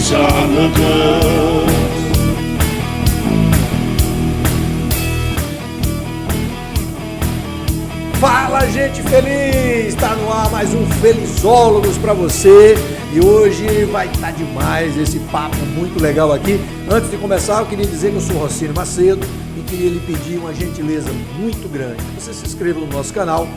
Jonathan. Fala, gente feliz! Está no ar mais um Felizólogos para você e hoje vai estar demais esse papo muito legal aqui. Antes de começar, eu queria dizer que eu sou o Rossini Macedo e queria lhe pedir uma gentileza muito grande. Você se inscreva no nosso canal,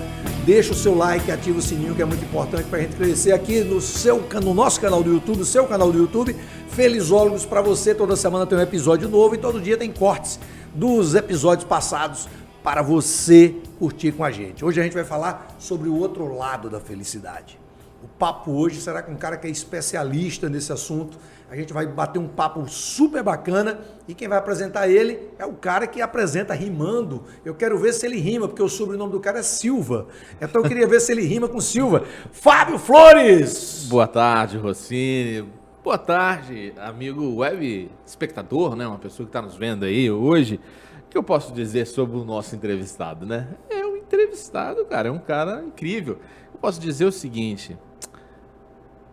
deixa o seu like, ativa o sininho, que é muito importante para a gente crescer aqui no nosso canal do YouTube, o seu canal do YouTube, Felizólogos para você. Toda semana tem um episódio novo e todo dia tem cortes dos episódios passados para você curtir com a gente. Hoje a gente vai falar sobre o outro lado da felicidade. O papo hoje será com um cara que é especialista nesse assunto. A gente vai bater um papo super bacana e quem vai apresentar ele é o cara que apresenta rimando. Eu quero ver se ele rima, porque o sobrenome do cara é Silva. Então eu queria ver se ele rima com Silva. Fábio Flores! Boa tarde, Rossini. Boa tarde, amigo web espectador, né? Uma pessoa que está nos vendo aí hoje. O que eu posso dizer sobre o nosso entrevistado, né? É um entrevistado, cara, é um cara incrível. Eu posso dizer o seguinte,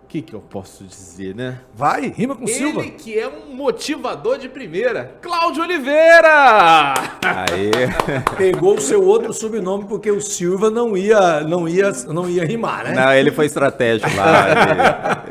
o que eu posso dizer, né? Vai, rima com Silva. Ele que é um motivador de primeira, Cláudio Oliveira! Aê! Pegou o seu outro sobrenome porque o Silva não ia rimar, né? Não, ele foi estratégico lá.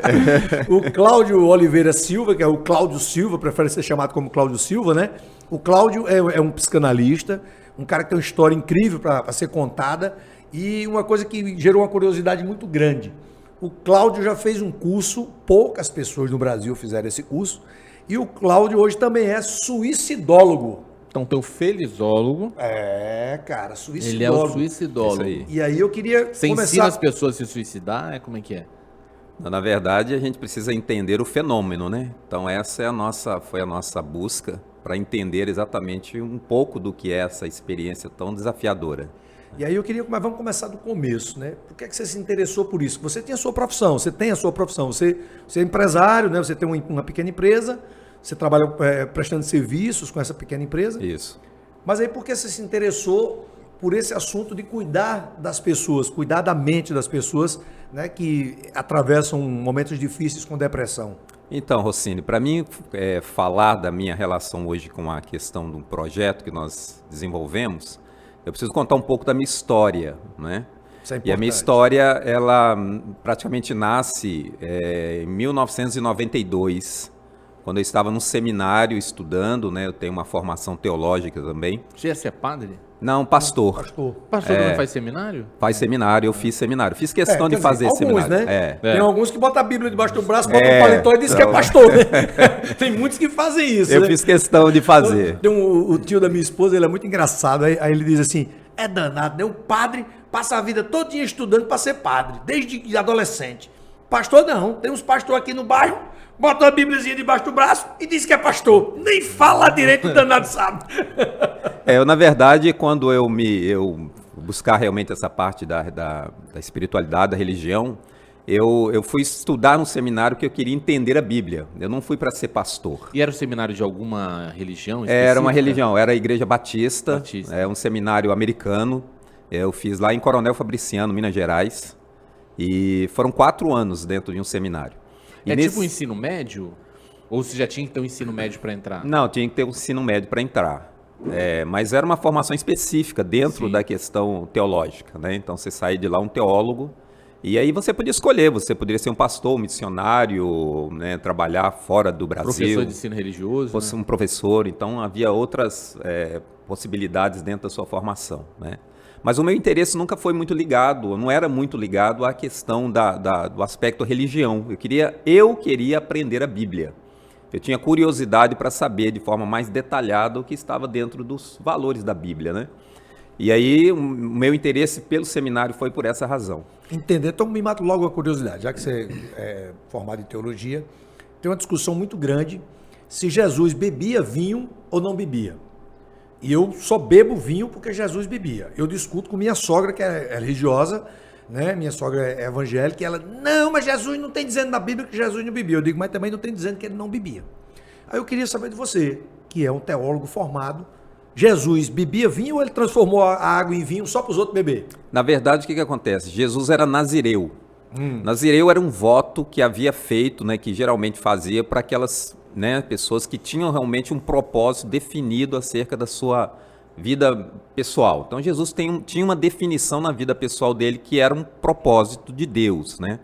O Cláudio Oliveira Silva, que é o Cláudio Silva, prefere ser chamado como Cláudio Silva, né? O Cláudio é um psicanalista, um cara que tem uma história incrível para ser contada e uma coisa que gerou uma curiosidade muito grande. O Cláudio já fez um curso, poucas pessoas no Brasil fizeram esse curso, e o Cláudio hoje também é suicidólogo. Então, teu felizólogo. É, cara, suicidólogo. Ele é o suicidólogo. Isso aí. E aí eu queria Você ensina as pessoas a se suicidar? Como é que é? Na verdade, a gente precisa entender o fenômeno, né? Então essa foi a nossa busca para entender exatamente um pouco do que é essa experiência tão desafiadora. E aí mas vamos começar do começo, né? Por que é que você se interessou por isso? Você tem a sua profissão, você é empresário, né? Você tem uma pequena empresa, você trabalha prestando serviços com essa pequena empresa. Isso. Mas aí por que você se interessou por esse assunto de cuidar das pessoas, cuidar da mente das pessoas, né, que atravessam momentos difíceis com depressão? Então, Rossini, para mim falar da minha relação hoje com a questão do projeto que nós desenvolvemos, eu preciso contar um pouco da minha história, né? Isso é E a minha importante. história, ela praticamente nasce em 1992, quando eu estava num seminário estudando, né? Eu tenho uma formação teológica também. Você ia ser padre? Não, pastor. Pastor também faz seminário? Faz seminário, eu fiz seminário. Fiz questão de quer dizer, fazer alguns, seminário. né? Tem alguns que botam a Bíblia debaixo do braço, botam um paletó e dizem que é então. pastor, né? Tem muitos que fazem isso, Eu né? fiz questão de fazer. Tem o tio da minha esposa, ele é muito engraçado, aí ele diz assim, é danado, né? O padre passa a vida todinha estudando para ser padre, desde adolescente. Pastor não, tem uns pastores aqui no bairro, bota uma bíbliazinha debaixo do braço e diz que é pastor. Nem fala direito, o danado sabe. Eu, na verdade, quando eu buscar realmente essa parte da espiritualidade, da religião, eu fui estudar num seminário que eu queria entender a Bíblia. Eu não fui para ser pastor. E era o seminário de alguma religião específica? Era uma religião, era a Igreja Batista, Batista. É um seminário americano. Eu fiz lá em Coronel Fabriciano, Minas Gerais. E foram 4 anos dentro de um seminário. E tipo um ensino médio? Ou você já tinha que ter um ensino médio para entrar? Não, tinha que ter um ensino médio para entrar. Mas era uma formação específica dentro Sim. da questão teológica, né? Então você saía de lá um teólogo e aí você podia escolher, você poderia ser um pastor, um missionário, né? Trabalhar fora do Brasil. Professor de ensino religioso, Fosse né? um professor, então havia outras possibilidades dentro da sua formação, né? Mas o meu interesse nunca foi muito ligado, não era muito ligado à questão do aspecto religião. Eu queria aprender a Bíblia. Eu tinha curiosidade para saber de forma mais detalhada o que estava dentro dos valores da Bíblia, né? E aí o meu interesse pelo seminário foi por essa razão. Entender, então me mata logo a curiosidade, já que você é formado em teologia, tem uma discussão muito grande se Jesus bebia vinho ou não bebia. E eu só bebo vinho porque Jesus bebia. Eu discuto com minha sogra, que é religiosa, né? Minha sogra é evangélica, e ela, não, mas Jesus não tem dizendo na Bíblia que Jesus não bebia. Eu digo, mas também não tem dizendo que ele não bebia. Aí eu queria saber de você, que é um teólogo formado, Jesus bebia vinho ou ele transformou a água em vinho só para os outros beber? Na verdade, o que acontece? Jesus era nazireu. Nazireu era um voto que havia feito, né, que geralmente fazia para aquelas, né, pessoas que tinham realmente um propósito definido acerca da sua vida pessoal. Então Jesus tinha uma definição na vida pessoal dele que era um propósito de Deus, né?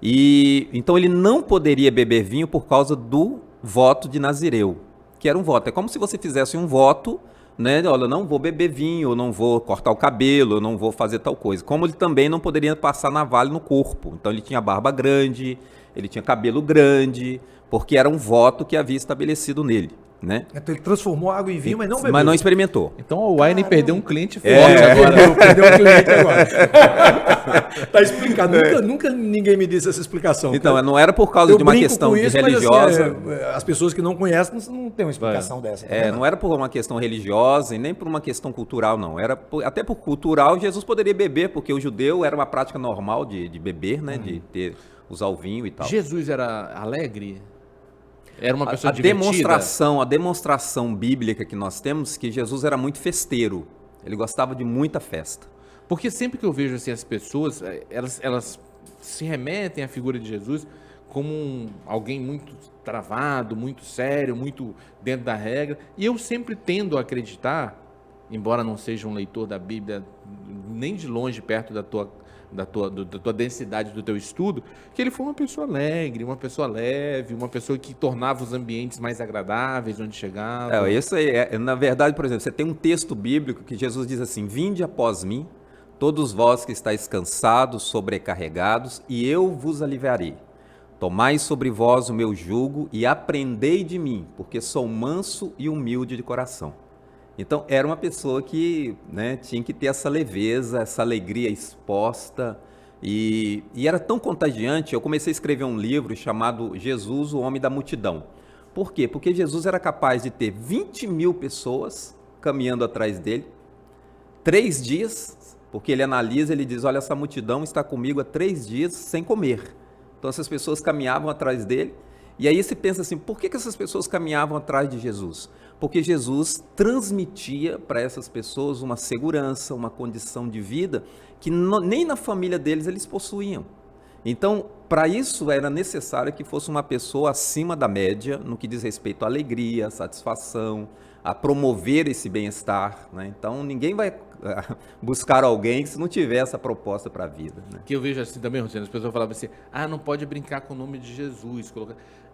E então ele não poderia beber vinho por causa do voto de Nazireu, que era um voto. É como se você fizesse um voto, né? Olha, eu não vou beber vinho, eu não vou cortar o cabelo, eu não vou fazer tal coisa. Como ele também não poderia passar navalha no corpo. Então ele tinha barba grande, ele tinha cabelo grande, porque era um voto que havia estabelecido nele, né? Então ele transformou água em vinho, mas não bebeu. Mas não experimentou. Então o Wine perdeu um cliente forte Agora. Perdeu um cliente agora. Tá explicado. Nunca ninguém me disse essa explicação. Então, cara. não era por causa Eu de uma brinco questão com isso, mas, religiosa. assim, as pessoas que não conhecem não tem uma explicação dessa. Não era por uma questão religiosa e nem por uma questão cultural, não. Era até por cultural, Jesus poderia beber, porque o judeu era uma prática normal de beber, né? De usar o vinho e tal. Jesus era alegre? Era uma pessoa divertida? A demonstração bíblica que nós temos é que Jesus era muito festeiro. Ele gostava de muita festa. Porque sempre que eu vejo assim, as pessoas, elas se remetem à figura de Jesus como alguém muito travado, muito sério, muito dentro da regra. E eu sempre tendo a acreditar, embora não seja um leitor da Bíblia nem de longe perto da tua densidade do teu estudo, que ele foi uma pessoa alegre, uma pessoa leve, uma pessoa que tornava os ambientes mais agradáveis onde chegava. Isso aí, na verdade, por exemplo, você tem um texto bíblico que Jesus diz assim: vinde após mim, todos vós que estáis cansados, sobrecarregados, e eu vos aliviarei. Tomai sobre vós o meu jugo e aprendei de mim, porque sou manso e humilde de coração. Então, era uma pessoa que, né, tinha que ter essa leveza, essa alegria exposta, e era tão contagiante. Eu comecei a escrever um livro chamado Jesus, o Homem da Multidão. Por quê? Porque Jesus era capaz de ter 20 mil pessoas caminhando atrás dele, 3 dias, porque ele analisa, ele diz, olha, essa multidão está comigo há 3 dias sem comer. Então, essas pessoas caminhavam atrás dele, e aí você pensa assim, por que essas pessoas caminhavam atrás de Jesus? Porque Jesus transmitia para essas pessoas uma segurança, uma condição de vida que nem na família deles eles possuíam. Então, para isso era necessário que fosse uma pessoa acima da média no que diz respeito à alegria, à satisfação, a promover esse bem-estar, né? Então, ninguém vai buscar alguém se não tiver essa proposta para a vida, né? Que eu vejo assim também, Rociano, as pessoas falavam assim, não pode brincar com o nome de Jesus.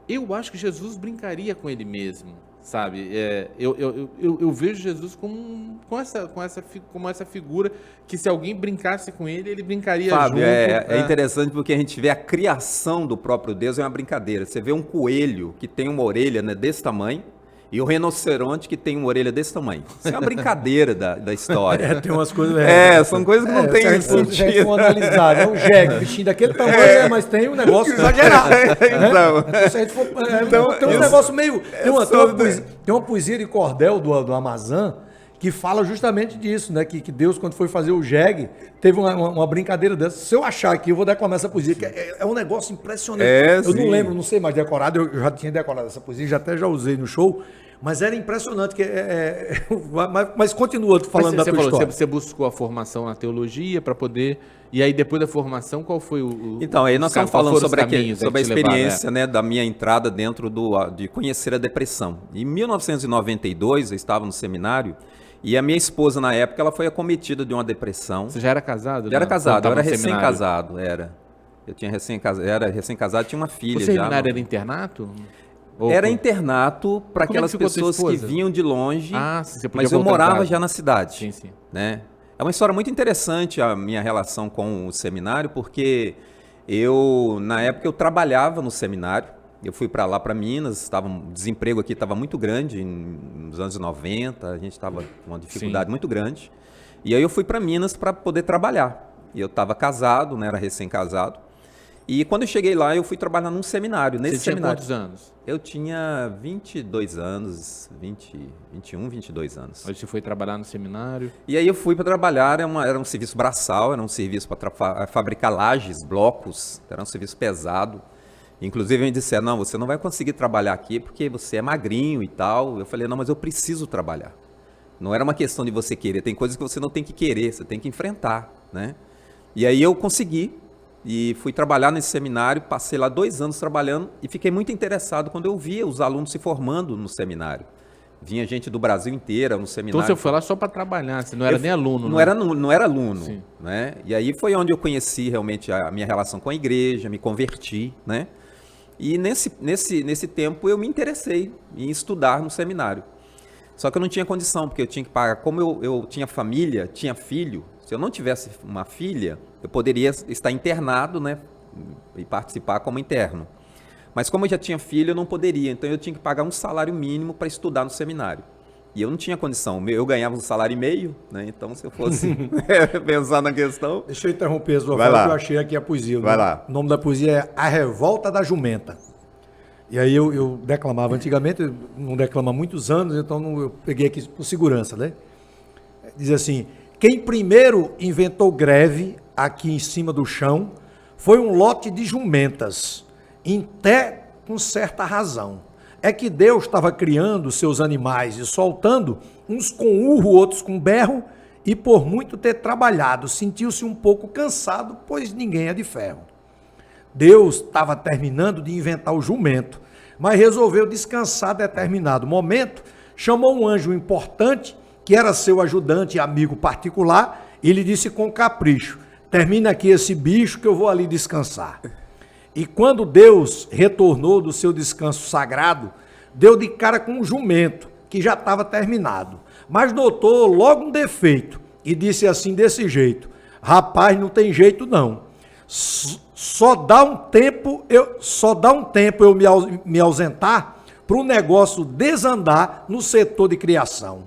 Eu acho que Jesus brincaria com ele mesmo, sabe? Eu vejo Jesus como essa figura que se alguém brincasse com ele, ele brincaria Fábio, junto. É interessante porque a gente vê a criação do próprio Deus é uma brincadeira. Você vê um coelho que tem uma orelha, né, desse tamanho, e o rinoceronte que tem uma orelha desse tamanho. Isso é uma brincadeira da história. Tem umas coisas... são coisas que não tem sentido. Se a gente for analisar, né? O jegue, bichinho daquele tamanho, mas tem um negócio exagerado. Então, se a gente for, tem um negócio meio... Tem uma poesia de cordel do Amazã que fala justamente disso, né? Que Deus, quando foi fazer o jegue, teve uma brincadeira dessa. Se eu achar aqui, eu vou declamar essa poesia, que é um negócio impressionante. Eu não lembro, não sei mais decorado, eu já tinha decorado essa poesia, já usei no show, mas era impressionante. Mas continua falando da tua história. Você buscou a formação na teologia para poder... E aí, depois da formação, qual foi o... Então, aí nós estamos falando sobre a experiência, né, da minha entrada dentro de conhecer a depressão. Em 1992, eu estava no seminário, e a minha esposa, na época, ela foi acometida de uma depressão. Você já era casado? Já era casado, eu era recém-casado, Eu era recém-casado, tinha uma filha. O seminário era internato? Era internato para aquelas pessoas que vinham de longe, mas eu morava já na cidade. Sim. Né? É uma história muito interessante a minha relação com o seminário, porque na época, eu trabalhava no seminário. Eu fui para lá, para Minas, o desemprego aqui estava muito grande, nos anos 90, a gente estava com uma dificuldade muito grande. E aí eu fui para Minas para poder trabalhar. E eu estava casado, né, era recém-casado. E quando eu cheguei lá, eu fui trabalhar num seminário. Nesse seminário. Você tinha quantos anos? Eu tinha 22 anos, 21, 22 anos. Aí você foi trabalhar no seminário? E aí eu fui para trabalhar, era um serviço braçal, era um serviço para fabricar lajes, blocos, era um serviço pesado. Inclusive, me disseram, não, você não vai conseguir trabalhar aqui porque você é magrinho e tal. Eu falei, não, mas eu preciso trabalhar. Não era uma questão de você querer, tem coisas que você não tem que querer, você tem que enfrentar, né? E aí eu consegui, e fui trabalhar nesse seminário, passei lá 2 anos trabalhando e fiquei muito interessado quando eu via os alunos se formando no seminário. Vinha gente do Brasil inteira no seminário. Então você foi lá só para trabalhar, você não era nem aluno, não né? Não era aluno, Sim. né? E aí foi onde eu conheci realmente a minha relação com a igreja, me converti, né? E nesse tempo eu me interessei em estudar no seminário. Só que eu não tinha condição, porque eu tinha que pagar. Como eu tinha família, tinha filho, se eu não tivesse uma filha, eu poderia estar internado, né? E participar como interno. Mas como eu já tinha filho, eu não poderia. Então eu tinha que pagar um salário mínimo para estudar no seminário. E eu não tinha condição. Eu ganhava um salário e meio, né? Então se eu fosse pensar na questão... Deixa eu interromper, Zé, que eu achei aqui a poesia. Vai lá. O nome da poesia é A Revolta da Jumenta. E aí eu declamava antigamente, não declamo há muitos anos, então eu peguei aqui por segurança, né? Diz assim: quem primeiro inventou greve aqui em cima do chão foi um lote de jumentas, até com certa razão. É que Deus estava criando seus animais e soltando, uns com urro, outros com berro, e por muito ter trabalhado, sentiu-se um pouco cansado, pois ninguém é de ferro. Deus estava terminando de inventar o jumento, mas resolveu descansar determinado momento, chamou um anjo importante, que era seu ajudante e amigo particular, e lhe disse com capricho: termina aqui esse bicho que eu vou ali descansar. E quando Deus retornou do seu descanso sagrado, deu de cara com um jumento, que já estava terminado, mas notou logo um defeito, e disse assim desse jeito: rapaz, não tem jeito não. Só dá um tempo eu me ausentar para o negócio desandar no setor de criação.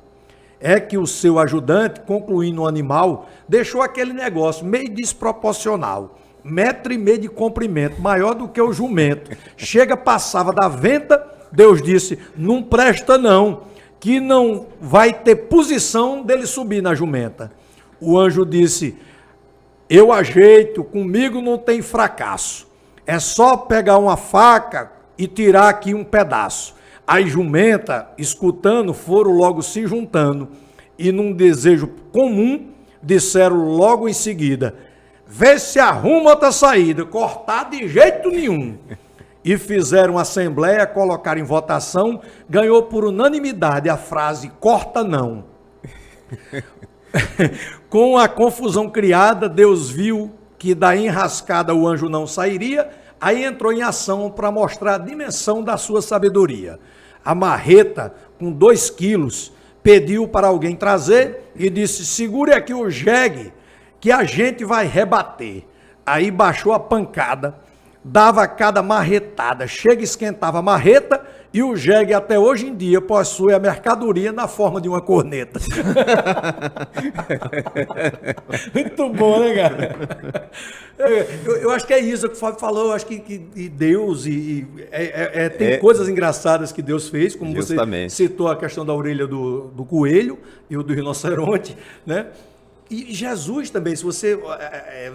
É que o seu ajudante, concluindo o animal, deixou aquele negócio meio desproporcional, 1,5 metro de comprimento, maior do que o jumento. Chega, passava da venta, Deus disse: não presta não, que não vai ter posição dele subir na jumenta. O anjo disse: eu ajeito, comigo não tem fracasso. É só pegar uma faca e tirar aqui um pedaço. As jumentas, escutando, foram logo se juntando e, num desejo comum, disseram logo em seguida: vê se arruma outra saída, cortar de jeito nenhum. E fizeram assembleia, colocaram em votação, ganhou por unanimidade a frase corta não. Com a confusão criada, Deus viu que da enrascada o anjo não sairia, aí entrou em ação para mostrar a dimensão da sua sabedoria. A marreta, com 2 quilos, pediu para alguém trazer e disse: segure aqui o jegue, que a gente vai rebater. Aí baixou a pancada, dava cada marretada, chega, esquentava a marreta, e o jegue até hoje em dia possui a mercadoria na forma de uma corneta. Muito bom, né, cara? Eu acho que é isso que o Fábio falou. Eu acho que Deus tem coisas engraçadas que Deus fez, como justamente. Você citou a questão da orelha do coelho e o do rinoceronte, né? E Jesus também, se você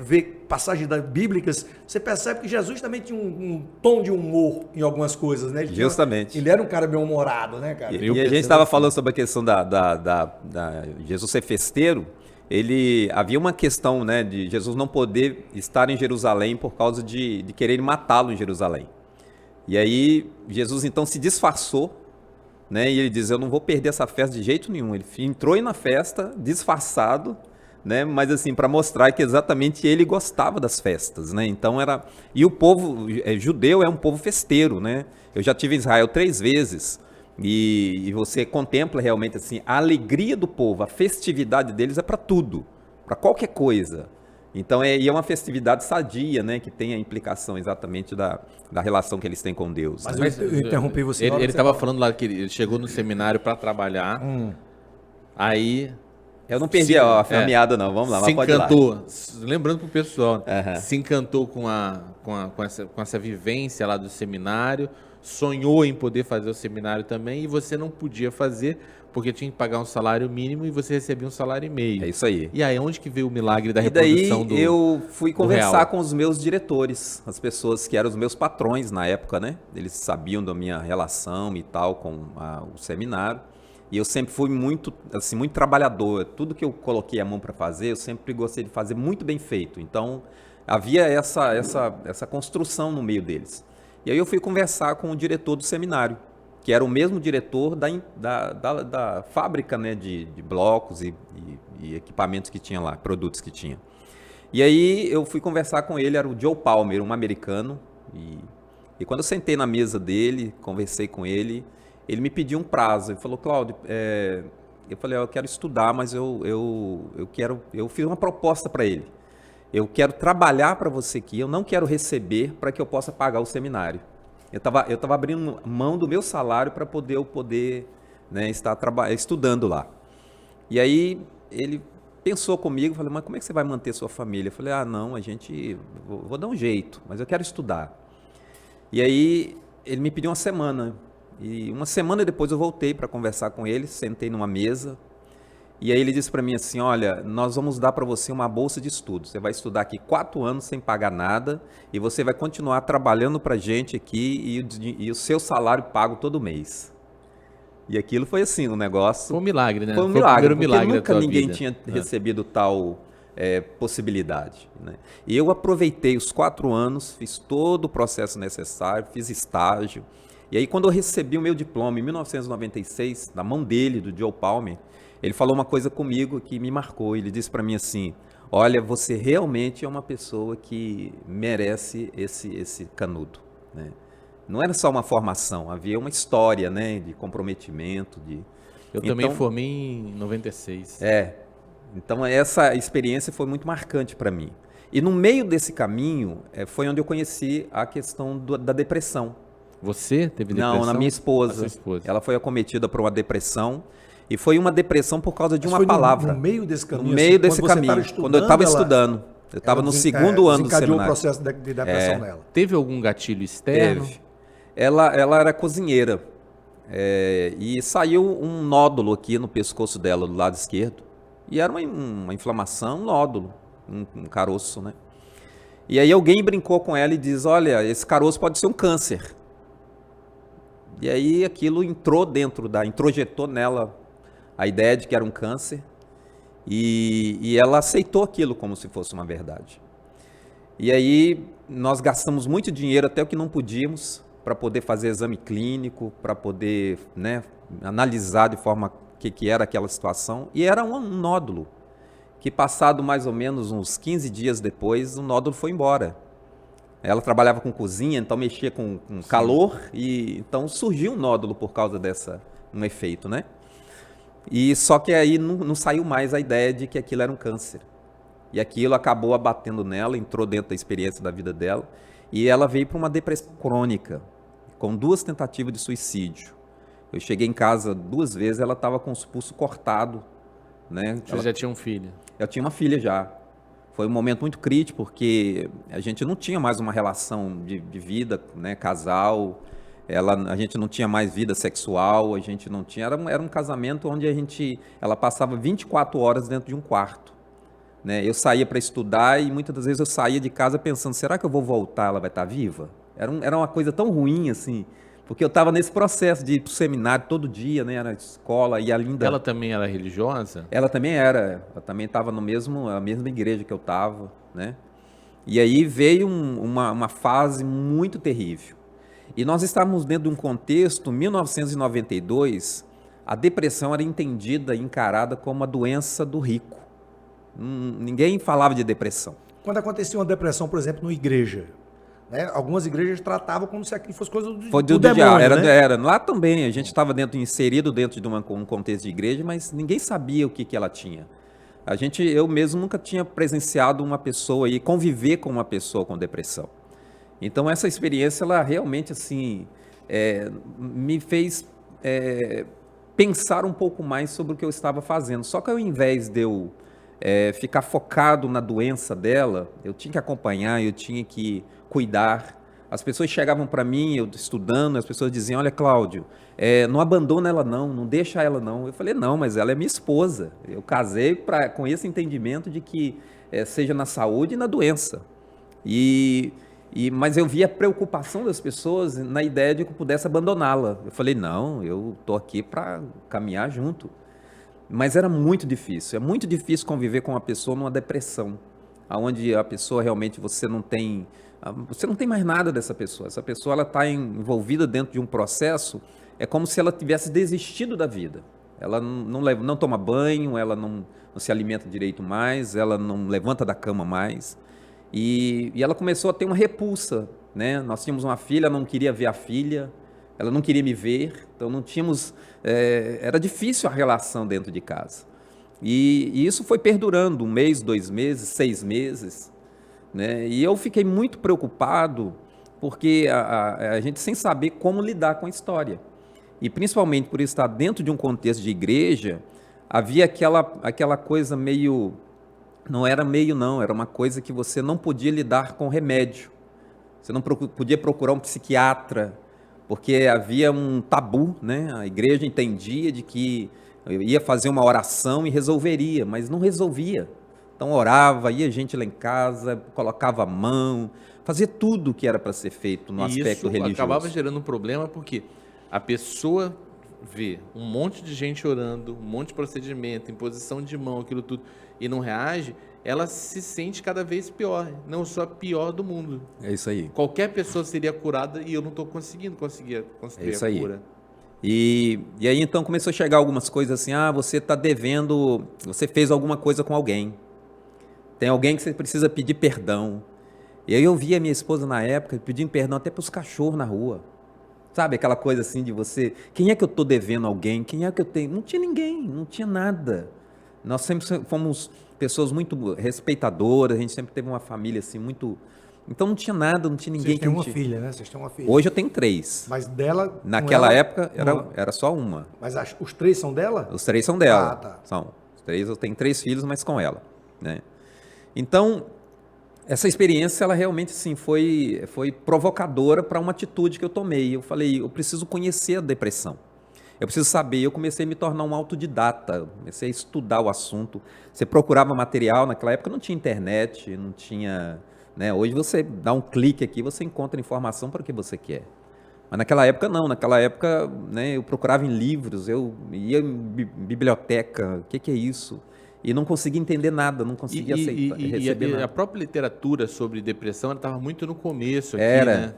vê passagens bíblicas, você percebe que Jesus também tinha um tom de humor em algumas coisas, né? Justamente. Ele era um cara bem humorado, né, cara? E a gente estava falando sobre a questão da Jesus ser festeiro. Havia uma questão, né, de Jesus não poder estar em Jerusalém por causa de querer matá-lo em Jerusalém. E aí Jesus então se disfarçou, né? E ele diz: eu não vou perder essa festa de jeito nenhum. Ele entrou aí na festa disfarçado, né? Mas assim, para mostrar que exatamente ele gostava das festas, né? Então e o povo judeu é um povo festeiro, né? Eu já tive em Israel 3 vezes e você contempla realmente assim a alegria do povo, a festividade deles é para tudo, para qualquer coisa. Então é uma festividade sadia, né? Que tem a implicação exatamente da relação que eles têm com Deus. Mas eu interrompi você. Ele estava falando lá que ele chegou no seminário para trabalhar, aí... Eu não perdi a meada, não. Vamos lá, se mas encantou, pode ir lá. lembrando pro pessoal, se encantou com essa vivência lá do seminário, sonhou em poder fazer o seminário também, e você não podia fazer, porque tinha que pagar um salário mínimo e você recebia um salário e meio. É isso aí. E aí, onde que veio o milagre da E reprodução daí eu fui conversar real? com os meus diretores, as pessoas que eram os meus patrões na época, né? Eles sabiam da minha relação e tal com o seminário. E eu sempre fui muito trabalhador. Tudo que eu coloquei a mão para fazer, eu sempre gostei de fazer muito bem feito. Então, havia essa construção no meio deles. E aí eu fui conversar com o diretor do seminário, que era o mesmo diretor da fábrica, né, de blocos e equipamentos que tinha lá, produtos que tinha. E aí eu fui conversar com ele, era o Joe Palmer, um americano, e quando eu sentei na mesa dele, conversei com ele, ele me pediu um prazo. Ele falou, Cláudio, eu falei, eu quero estudar, mas eu fiz uma proposta para ele. Eu quero trabalhar para você aqui, eu não quero receber para que eu possa pagar o seminário. Eu estava abrindo mão do meu salário para poder né, estar estudando lá. E aí ele pensou comigo, falei, mas como é que você vai manter sua família? Eu falei, não, vou dar um jeito, mas eu quero estudar. E aí ele me pediu uma semana. E uma semana depois eu voltei para conversar com ele, sentei numa mesa. E aí ele disse para mim assim, olha, nós vamos dar para você uma bolsa de estudo. Você vai estudar aqui 4 anos sem pagar nada e você vai continuar trabalhando para a gente aqui e o seu salário pago todo mês. E aquilo foi assim, um negócio... Foi um milagre, né? Foi um milagre, o primeiro milagre nunca da tua ninguém vida. tinha recebido tal possibilidade. Né? E eu aproveitei os 4 anos, fiz todo o processo necessário, fiz estágio. E aí quando eu recebi o meu diploma em 1996, na mão dele, do Joe Palmer, ele falou uma coisa comigo que me marcou. Ele disse para mim assim, olha, você realmente é uma pessoa que merece esse canudo. Né? Não era só uma formação, havia uma história, né, de comprometimento. Eu também formei em 96. Então essa experiência foi muito marcante para mim. E no meio desse caminho foi onde eu conheci a questão da depressão. Você teve depressão? Não, na minha esposa. A sua esposa. Ela foi acometida por uma depressão. E foi uma depressão por causa de Mas uma foi palavra. No meio desse caminho? No meio desse caminho. Quando eu estava estudando. Eu estava no segundo ano do seminário. Desencadeou o processo de depressão nela. Teve algum gatilho externo? Teve. Ela era cozinheira. E saiu um nódulo aqui no pescoço dela, do lado esquerdo. E era uma inflamação, um nódulo, um caroço, né? E aí alguém brincou com ela e diz, olha, esse caroço pode ser um câncer. E aí aquilo introjetou nela a ideia de que era um câncer, e ela aceitou aquilo como se fosse uma verdade. E aí nós gastamos muito dinheiro, até o que não podíamos, para poder fazer exame clínico, para poder, né, analisar de forma que era aquela situação, e era um nódulo, que passado mais ou menos uns 15 dias depois, o nódulo foi embora. Ela trabalhava com cozinha, então mexia com calor, e então surgiu um nódulo por causa um efeito, né? E só que aí não saiu mais a ideia de que aquilo era um câncer. E aquilo acabou abatendo nela, entrou dentro da experiência da vida dela, e ela veio para uma depressão crônica, com 2 tentativas de suicídio. Eu cheguei em casa 2 vezes, ela estava com os pulsos cortados, né? Você já tinha um filho? Eu tinha uma filha já. Foi um momento muito crítico, porque a gente não tinha mais uma relação de vida, né, casal, a gente não tinha mais vida sexual, a gente não tinha... Era um casamento onde ela passava 24 horas dentro de um quarto. Né? Eu saía para estudar e muitas das vezes eu saía de casa pensando, será que eu vou voltar, ela vai estar viva? Era uma coisa tão ruim assim, porque eu estava nesse processo de ir para o seminário todo dia, né, na escola, e a Linda... Ela também era religiosa? Ela também era, ela também estava na mesma igreja que eu estava, né? E aí veio uma fase muito terrível. E nós estávamos dentro de um contexto, 1992, a depressão era entendida e encarada como uma doença do rico. Ninguém falava de depressão. Quando acontecia uma depressão, por exemplo, numa igreja, né? Algumas igrejas tratavam como se aquilo fosse coisa do demônio, diabo. né? Era. Lá também, a gente estava inserido dentro de um contexto de igreja, mas ninguém sabia o que ela tinha. Eu mesmo nunca tinha presenciado uma pessoa e conviver com uma pessoa com depressão. Então essa experiência, ela realmente assim, me fez pensar um pouco mais sobre o que eu estava fazendo. Só que ao invés de eu ficar focado na doença dela, eu tinha que acompanhar, eu tinha que cuidar. As pessoas chegavam para mim, eu estudando, as pessoas diziam, olha, Cláudio, não abandona ela não deixa ela não. Eu falei, não, mas ela é minha esposa. Eu casei com esse entendimento de que seja na saúde e na doença. Mas eu via a preocupação das pessoas na ideia de que eu pudesse abandoná-la. Eu falei, não, eu estou aqui para caminhar junto. Mas era muito difícil, é muito difícil conviver com uma pessoa numa depressão. onde a pessoa realmente você não tem mais nada dessa pessoa. Essa pessoa ela está envolvida dentro de um processo, é como se ela tivesse desistido da vida. Ela não toma banho, ela não se alimenta direito mais, ela não levanta da cama mais. E ela começou a ter uma repulsa, né? Nós tínhamos uma filha, ela não queria ver a filha, ela não queria me ver, então não tínhamos... era difícil a relação dentro de casa. E isso foi perdurando 1 mês, 2 meses, 6 meses, né? E eu fiquei muito preocupado, porque a gente sem saber como lidar com a história. E principalmente por estar dentro de um contexto de igreja, havia aquela coisa meio... Não era meio não, era uma coisa que você não podia lidar com remédio. Você não podia procurar um psiquiatra, porque havia um tabu, né? A igreja entendia de que ia fazer uma oração e resolveria, mas não resolvia. Então orava, ia gente lá em casa, colocava a mão, fazia tudo o que era para ser feito no aspecto religioso. Isso acabava gerando um problema porque a pessoa vê um monte de gente orando, um monte de procedimento, imposição de mão, aquilo tudo, e não reage, ela se sente cada vez pior, não só a pior do mundo. É isso aí. Qualquer pessoa seria curada e eu não estou conseguindo construir a cura. E aí então começou a chegar algumas coisas assim, você está devendo, você fez alguma coisa com alguém, tem alguém que você precisa pedir perdão. E aí eu via minha esposa na época pedindo perdão até para os cachorros na rua. Sabe, aquela coisa assim de você, quem é que eu estou devendo a alguém? Quem é que eu tenho? Não tinha ninguém, não tinha nada. Nós sempre fomos pessoas muito respeitadoras, a gente sempre teve uma família assim muito... Então não tinha nada, não tinha ninguém. Vocês têm uma filha, né? Vocês têm uma filha. Hoje eu tenho 3. Mas dela... Naquela época era só uma. Mas os 3 são dela? Os 3 são dela. Tá. São. Os 3, eu tenho 3 filhos, mas com ela, né? Então... Essa experiência, ela realmente assim, foi provocadora para uma atitude que eu tomei. Eu falei, eu preciso conhecer a depressão. Eu preciso saber. Eu comecei a me tornar um autodidata. Comecei a estudar o assunto. Você procurava material. Naquela época não tinha internet, não tinha... Né? Hoje você dá um clique aqui, você encontra informação para o que você quer. Mas naquela época não. Naquela época, né, eu procurava em livros, eu ia em biblioteca. O que é isso? E não conseguia entender nada, não conseguia receber nada. A própria literatura sobre depressão estava muito no começo aqui, Era. né?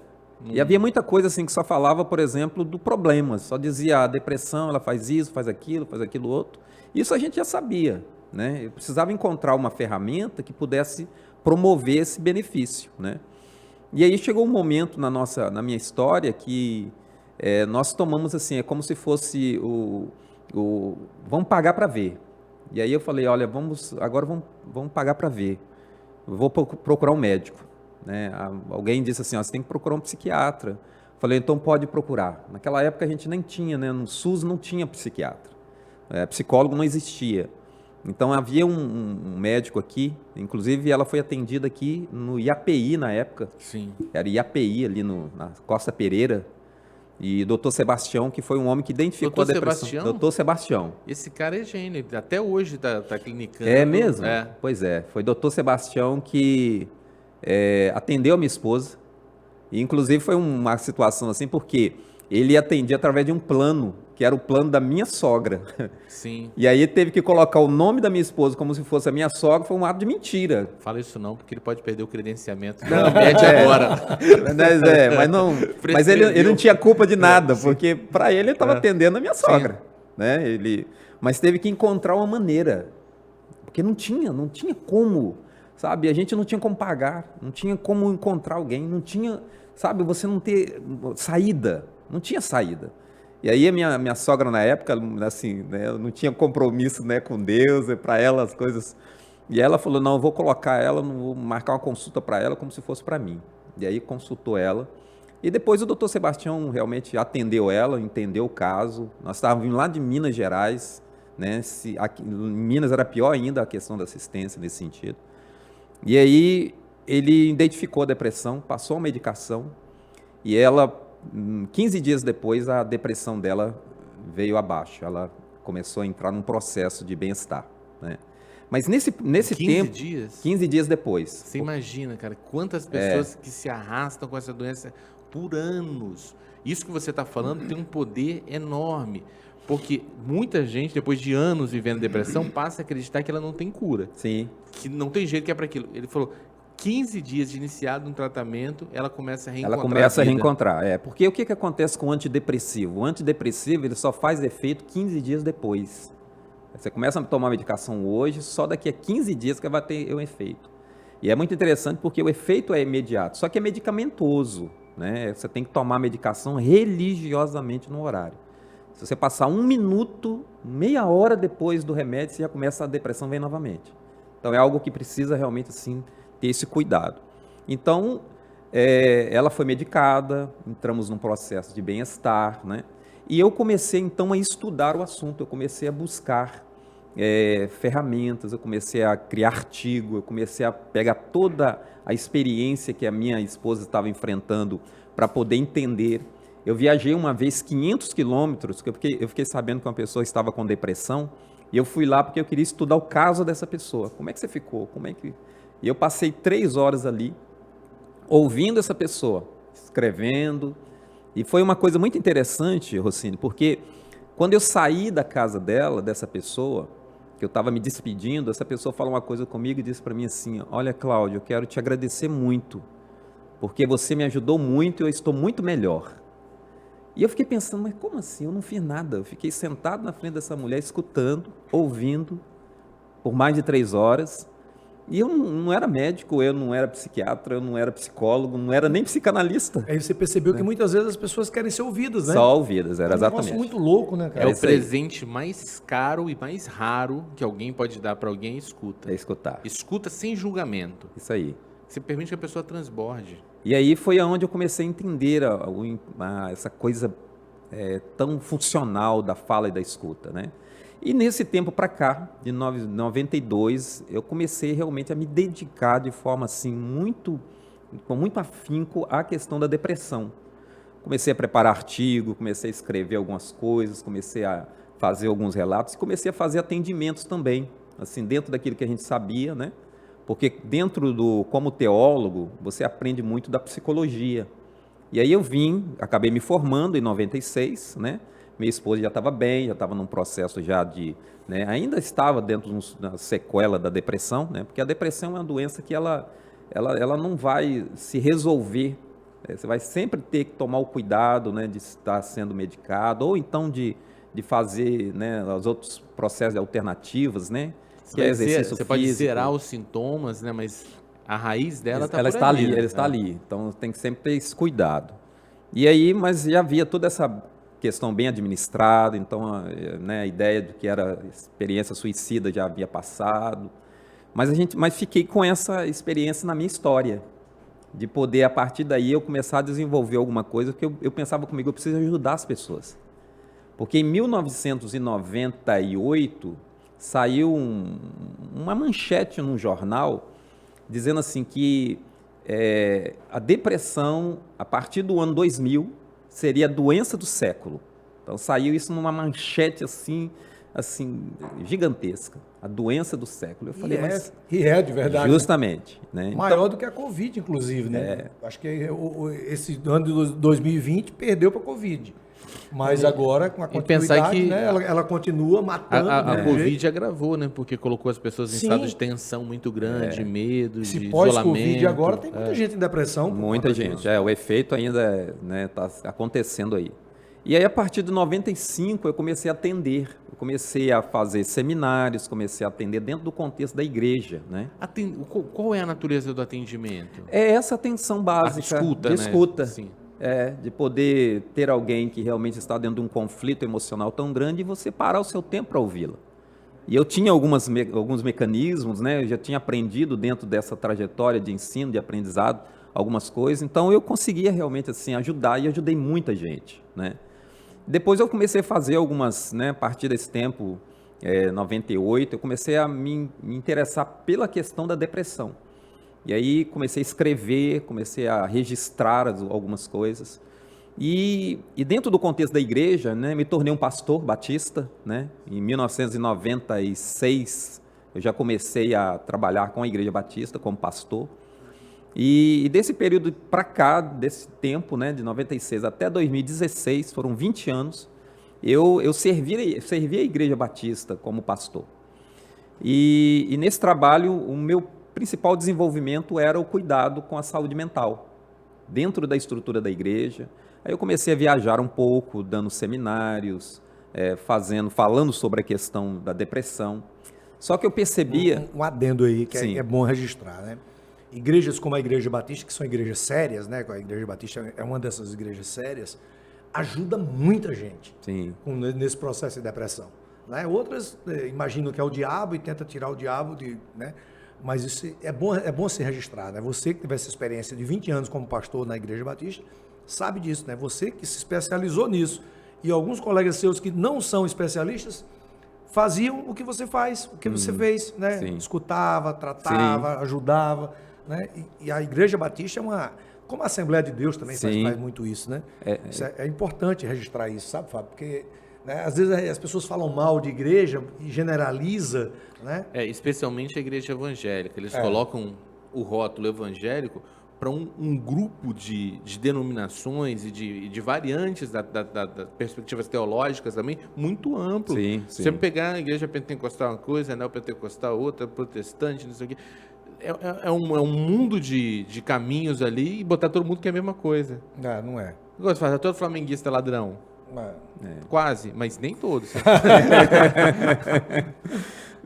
E havia muita coisa assim que só falava, por exemplo, do problema. Só dizia, a depressão, ela faz isso, faz aquilo outro. Isso a gente já sabia, né? Eu precisava encontrar uma ferramenta que pudesse promover esse benefício, né? E aí chegou um momento na minha história que nós tomamos assim, é como se fosse vamos pagar para ver. E aí eu falei, olha, agora vamos pagar para ver. Eu vou procurar um médico. Né? Alguém disse assim, você tem que procurar um psiquiatra. Eu falei, então pode procurar. Naquela época a gente nem tinha, né? No SUS não tinha psiquiatra. Psicólogo não existia. Então havia um médico aqui, inclusive ela foi atendida aqui no IAPI na época. Sim. Era IAPI ali na Costa Pereira. E Dr. Sebastião, que foi um homem que identificou a depressão. Sebastião? Dr. Sebastião. Esse cara é gênio, até hoje tá clinicando. É mesmo? É. Pois é, foi Dr. Sebastião que atendeu a minha esposa. E inclusive foi uma situação assim, porque ele atendia através de um plano, que era o plano da minha sogra. Sim. E aí ele teve que colocar o nome da minha esposa como se fosse a minha sogra, foi um ato de mentira. Fala isso não, porque ele pode perder o credenciamento. Não, mete agora. Mas ele não tinha culpa de nada, porque para ele estava atendendo a minha sogra. Né? Mas teve que encontrar uma maneira, porque não tinha como, sabe? A gente não tinha como pagar, não tinha como encontrar alguém, não tinha, sabe? Você não ter saída, não tinha saída. E aí a minha sogra na época, assim, né, não tinha compromisso, né, com Deus, para ela as coisas. E ela falou, não, eu vou colocar ela, não vou marcar uma consulta para ela como se fosse para mim. E aí consultou ela. E depois o doutor Sebastião realmente atendeu ela, entendeu o caso. Nós estávamos vindo lá de Minas Gerais, né? Aqui, em Minas era pior ainda a questão da assistência nesse sentido. E aí ele identificou a depressão, passou a medicação e ela... 15 dias depois, a depressão dela veio abaixo. Ela começou a entrar num processo de bem-estar, né? Mas nesse 15 tempo... 15 dias depois. Você imagina, cara, quantas pessoas que se arrastam com essa doença por anos. Isso que você está falando tem um poder enorme. Porque muita gente, depois de anos vivendo depressão, passa a acreditar que ela não tem cura. Sim. Que não tem jeito que é para aquilo. Ele falou, 15 dias de iniciado um tratamento, ela começa a reencontrar Ela começa a vida. reencontrar. Porque o que acontece com o antidepressivo? O antidepressivo ele só faz efeito 15 dias depois. Você começa a tomar medicação hoje, só daqui a 15 dias que vai ter o efeito. E é muito interessante porque o efeito é imediato, só que é medicamentoso, né? Você tem que tomar a medicação religiosamente no horário. Se você passar 1 minuto, meia hora depois do remédio, você já começa a depressão vem novamente. Então é algo que precisa realmente assim ter esse cuidado. Então ela foi medicada, entramos num processo de bem-estar, né? E eu comecei então a estudar o assunto, eu comecei a buscar ferramentas, eu comecei a criar artigo, eu comecei a pegar toda a experiência que a minha esposa estava enfrentando para poder entender. Eu viajei uma vez 500 quilômetros, eu fiquei sabendo que uma pessoa estava com depressão, e eu fui lá porque eu queria estudar o caso dessa pessoa. Como é que você ficou? E eu passei 3 horas ali, ouvindo essa pessoa, escrevendo, e foi uma coisa muito interessante, Rossini, porque quando eu saí da casa dela, dessa pessoa, que eu estava me despedindo, essa pessoa falou uma coisa comigo e disse para mim assim, olha, Cláudio, eu quero te agradecer muito, porque você me ajudou muito e eu estou muito melhor. E eu fiquei pensando, mas como assim? Eu não fiz nada. Eu fiquei sentado na frente dessa mulher, escutando, ouvindo, por mais de 3 horas. E eu não era médico, eu não era psiquiatra, eu não era psicólogo, não era nem psicanalista. Aí você percebeu que muitas vezes as pessoas querem ser ouvidas, né? Só ouvidas, era É um exatamente. negócio muito louco, né, cara? É o isso aí. presente mais caro e mais raro que alguém pode dar para alguém, escuta. É escutar. Escuta sem julgamento. Isso aí. Você permite que a pessoa transborde. E aí foi onde eu comecei a entender essa coisa tão funcional da fala e da escuta, né? E nesse tempo para cá, de 92, eu comecei realmente a me dedicar de forma assim, com muito afinco à questão da depressão. Comecei a preparar artigo, comecei a escrever algumas coisas, comecei a fazer alguns relatos, e comecei a fazer atendimentos também, assim, dentro daquilo que a gente sabia, né? Porque como teólogo, você aprende muito da psicologia. E aí eu acabei me formando em 96, né? Minha esposa já estava bem, já estava num processo já né? Ainda estava dentro da sequela da depressão, né? Porque a depressão é uma doença que ela não vai se resolver. Você vai sempre ter que tomar o cuidado, né? De estar sendo medicado, ou então de fazer, né? Os outros processos alternativos, né? Que é exercício você pode físico. zerar os sintomas, né? Mas a raiz dela está Ela por está ali, né? ela está ali. Então tem que sempre ter esse cuidado. E aí, mas já havia toda essa questão bem administrada, então né, a ideia de que era experiência suicida já havia passado. Mas fiquei com essa experiência na minha história, de poder a partir daí eu começar a desenvolver alguma coisa, porque eu pensava comigo, eu preciso ajudar as pessoas. Porque em 1998 saiu uma manchete num jornal dizendo assim que a depressão, a partir do ano 2000, seria a doença do século. Então saiu isso numa manchete assim gigantesca, a doença do século. Eu falei, mas de verdade. justamente, né? Maior do que a Covid, inclusive, né? Acho que esse ano de 2020 perdeu para a Covid. Mas agora, com a continuidade, né, ela continua matando. A Covid agravou, né? Porque colocou as pessoas em estado de tensão muito grande, medo, Esse de pós-Covid isolamento. agora tem muita gente em depressão. Muita gente. O efeito ainda está acontecendo aí. E aí, a partir de 95, eu comecei a atender. Eu comecei a fazer seminários, comecei a atender dentro do contexto da igreja, né? Qual é a natureza do atendimento? É essa atenção básica Escuta, de né? escuta. Sim. De poder ter alguém que realmente está dentro de um conflito emocional tão grande e você parar o seu tempo para ouvi-la. E eu tinha alguns mecanismos, né? Eu já tinha aprendido dentro dessa trajetória de ensino, de aprendizado, algumas coisas. Então, eu conseguia realmente assim, ajudar e ajudei muita gente, né? Depois eu comecei a fazer algumas, né? A partir desse tempo, 98, eu comecei a me interessar pela questão da depressão. E aí comecei a escrever, comecei a registrar algumas coisas. E dentro do contexto da igreja, né, me tornei um pastor batista, né? Em 1996, eu já comecei a trabalhar com a igreja batista como pastor. E desse período para cá, desse tempo, né, de 96 até 2016, foram 20 anos, eu servi a Igreja Batista como pastor. E nesse trabalho, o meu principal desenvolvimento era o cuidado com a saúde mental, dentro da estrutura da igreja. Aí eu comecei a viajar um pouco, dando seminários, falando sobre a questão da depressão. Só que eu percebia... Um adendo aí, que é bom registrar, né? Igrejas como a Igreja Batista, que são igrejas sérias, né? A Igreja Batista é uma dessas igrejas sérias, ajuda muita gente nesse processo de depressão. Né? Outras imaginam que é o diabo e tenta tirar o diabo, né? Mas isso é bom se registrar. Né? Você que teve essa experiência de 20 anos como pastor na Igreja Batista, sabe disso. Né? Você que se especializou nisso. E alguns colegas seus que não são especialistas faziam o que você faz, o que você fez. Né? Escutava, tratava, ajudava. Né? E a Igreja Batista é uma... Como a Assembleia de Deus também faz muito isso, né? É importante registrar isso, sabe, Fábio? Porque, né, às vezes as pessoas falam mal de igreja e generaliza, né? Especialmente a igreja evangélica. Eles colocam o rótulo evangélico para um grupo de denominações e de variantes das perspectivas teológicas também muito amplo. Se você pegar a igreja pentecostal uma coisa, a neopentecostal outra, protestante, não sei o quê... É um mundo de caminhos ali e botar todo mundo que é a mesma coisa. Não é. Gosto de fazer todo flamenguista ladrão. Quase, mas nem todos.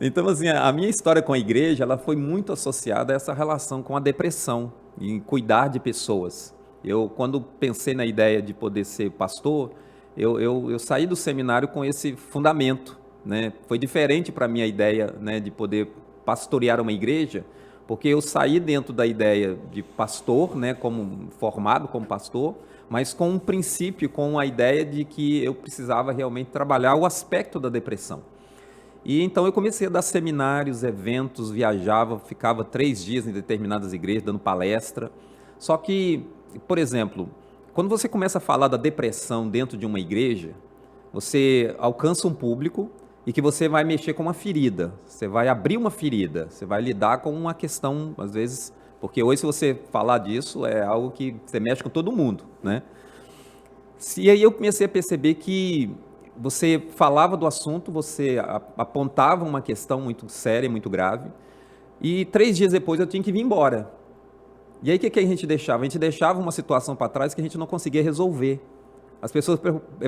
Então, assim, a minha história com a igreja, ela foi muito associada a essa relação com a depressão, em cuidar de pessoas. Quando pensei na ideia de poder ser pastor, eu saí do seminário com esse fundamento, né? Foi diferente para mim a ideia, né, de poder pastorear uma igreja, porque eu saí dentro da ideia de pastor, né, formado como pastor, mas com um princípio, com a ideia de que eu precisava realmente trabalhar o aspecto da depressão. E então eu comecei a dar seminários, eventos, viajava, ficava 3 dias em determinadas igrejas, dando palestra. Só que, por exemplo, quando você começa a falar da depressão dentro de uma igreja, você alcança um público e que você vai mexer com uma ferida, você vai abrir uma ferida, você vai lidar com uma questão, às vezes, porque hoje se você falar disso, é algo que você mexe com todo mundo, né? E aí eu comecei a perceber que você falava do assunto, você apontava uma questão muito séria, muito grave, e 3 dias depois eu tinha que vir embora. E aí o que a gente deixava? A gente deixava uma situação para trás que a gente não conseguia resolver. As pessoas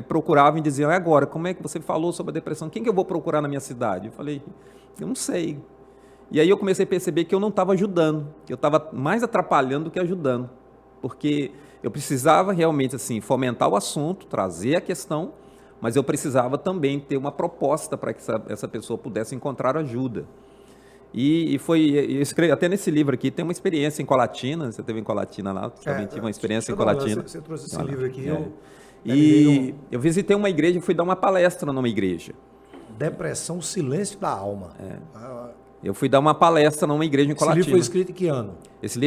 procuravam e diziam, agora, como é que você falou sobre a depressão? Quem que eu vou procurar na minha cidade? Eu falei, eu não sei. E aí eu comecei a perceber que eu não estava ajudando, que eu estava mais atrapalhando do que ajudando. Porque eu precisava realmente assim, fomentar o assunto, trazer a questão, mas eu precisava também ter uma proposta para que essa pessoa pudesse encontrar ajuda. E eu escrevi, até nesse livro aqui, tem uma experiência em Colatina, você teve em Colatina lá, também tive uma experiência em Colatina. Você trouxe esse livro aqui, E eu visitei uma igreja e fui dar uma palestra numa igreja. Depressão, silêncio da alma. Eu fui dar uma palestra numa igreja em Colatina. Esse livro foi escrito em que ano? Esse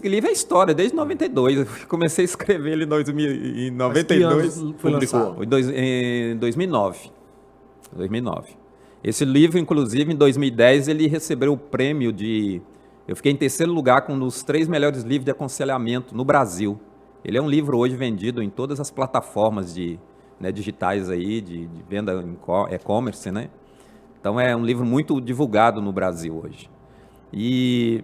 livro é história, desde 92. Eu comecei a escrever ele em 92. Mas que ano foi lançado? Em 2009. Esse livro, inclusive, em 2010, ele recebeu o prêmio de... Eu fiquei em 3º lugar com um dos 3 melhores livros de aconselhamento no Brasil. Ele é um livro hoje vendido em todas as plataformas digitais aí, de venda em e-commerce, né? Então é um livro muito divulgado no Brasil hoje. E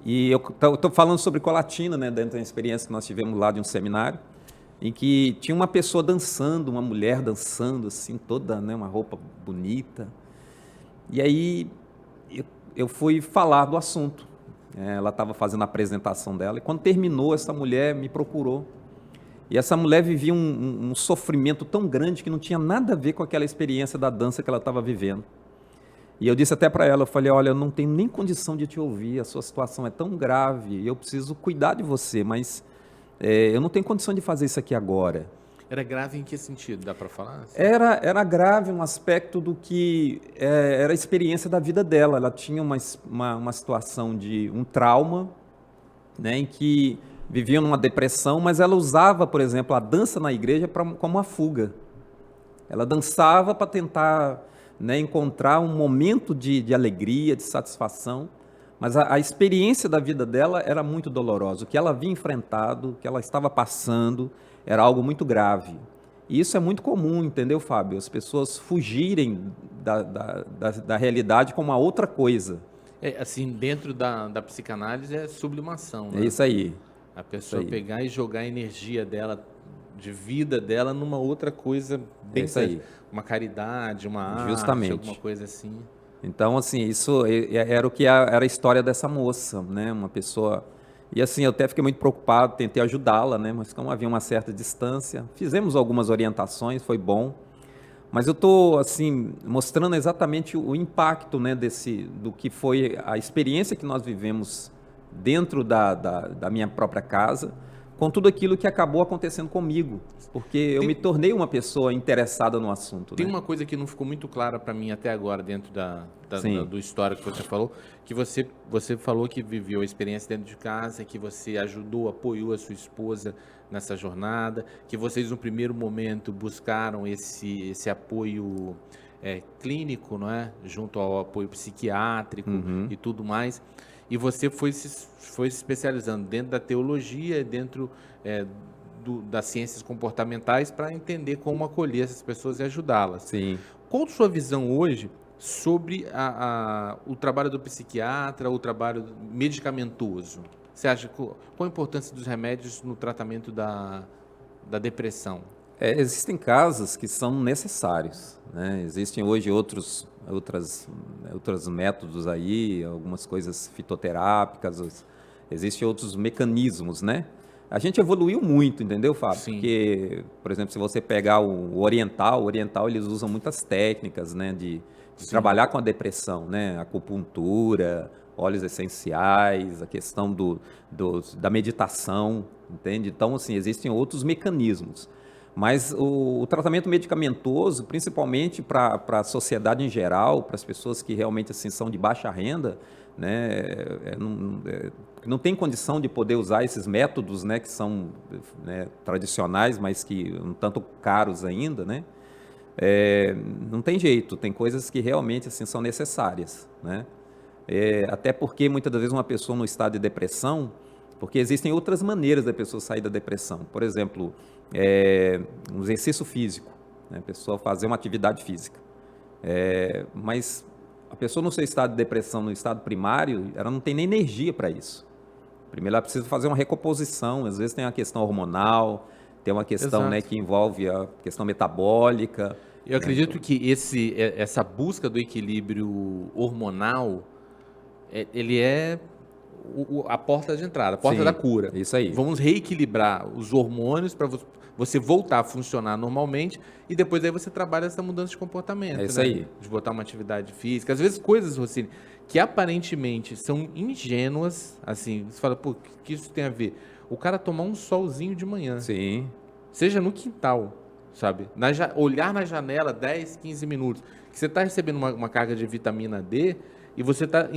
eu estou falando sobre Colatina, né, dentro da experiência que nós tivemos lá de um seminário, em que tinha uma pessoa dançando, uma mulher dançando, assim, toda, né, uma roupa bonita. E aí eu fui falar do assunto. Ela estava fazendo a apresentação dela, e quando terminou, essa mulher me procurou. E essa mulher vivia um sofrimento tão grande que não tinha nada a ver com aquela experiência da dança que ela estava vivendo. E eu disse até para ela, eu falei, olha, eu não tenho nem condição de te ouvir, a sua situação é tão grave, eu preciso cuidar de você, mas eu não tenho condição de fazer isso aqui agora. Era grave em que sentido? Dá para falar? Assim? Era grave um aspecto do que era a experiência da vida dela. Ela tinha uma situação de um trauma, né, em que vivia numa depressão, mas ela usava, por exemplo, a dança na igreja como uma fuga. Ela dançava para tentar, né, encontrar um momento de alegria, de satisfação, mas a experiência da vida dela era muito dolorosa. O que ela havia enfrentado, o que ela estava passando, era algo muito grave. E isso é muito comum, entendeu, Fábio? As pessoas fugirem da realidade com uma outra coisa. Assim, dentro da psicanálise é sublimação, né? É isso aí. A pessoa Isso aí. pegar e jogar a energia dela, de vida dela, numa outra coisa bem isso aí. uma caridade, uma arte, Justamente. alguma coisa assim. Então, assim, isso era o que era a história dessa moça, né? Uma pessoa... E assim, eu até fiquei muito preocupado, tentei ajudá-la, né? Mas como havia uma certa distância, fizemos algumas orientações, foi bom. Mas eu estou, assim, mostrando exatamente o impacto, né, do que foi a experiência que nós vivemos dentro da minha própria casa, com tudo aquilo que acabou acontecendo comigo, porque eu me tornei uma pessoa interessada no assunto. Tem né? uma coisa que não ficou muito clara para mim até agora, dentro do histórico que você falou, que você falou que viveu a experiência dentro de casa, que você ajudou, apoiou a sua esposa nessa jornada, que vocês no primeiro momento buscaram esse apoio clínico, não é? Junto ao apoio psiquiátrico e tudo mais. E você foi se especializando dentro da teologia, dentro das ciências comportamentais, para entender como acolher essas pessoas e ajudá-las. Sim. Qual a sua visão hoje sobre o trabalho do psiquiatra, o trabalho medicamentoso? Você acha qual a importância dos remédios no tratamento da depressão? Existem casos que são necessários, né? Existem hoje outros métodos aí, algumas coisas fitoterápicas, existem outros mecanismos, né? A gente evoluiu muito, entendeu, Fábio? Sim. Porque, por exemplo, se você pegar o oriental eles usam muitas técnicas, né, de trabalhar com a depressão, né? Acupuntura, óleos essenciais, a questão da meditação, entende? Então, assim, existem outros mecanismos. Mas o tratamento medicamentoso, principalmente para a sociedade em geral, para as pessoas que realmente assim, são de baixa renda, né, não tem condição de poder usar esses métodos, né, que são, né, tradicionais, mas que um tanto caros ainda, né, não tem jeito, tem coisas que realmente assim, são necessárias. Né, até porque muitas das vezes uma pessoa no estado de depressão, porque existem outras maneiras da pessoa sair da depressão. Por exemplo, um exercício físico, né? A pessoa fazer uma atividade física. Mas a pessoa no seu estado de depressão, no estado primário, ela não tem nem energia para isso. Primeiro ela precisa fazer uma recomposição, às vezes tem uma questão hormonal, tem uma questão, né, que envolve a questão metabólica. Eu acredito que essa busca do equilíbrio hormonal, ele é a porta de entrada, a porta Sim, da cura. Isso aí. Vamos reequilibrar os hormônios para você voltar a funcionar normalmente e depois aí você trabalha essa mudança de comportamento. É isso né? aí. De botar uma atividade física. Às vezes coisas, Rossini, que aparentemente são ingênuas, assim, você fala, pô, o que isso tem a ver? O cara tomar um solzinho de manhã. Sim. Seja no quintal, sabe? Olhar na janela 10, 15 minutos, que você está recebendo uma carga de vitamina D, e você está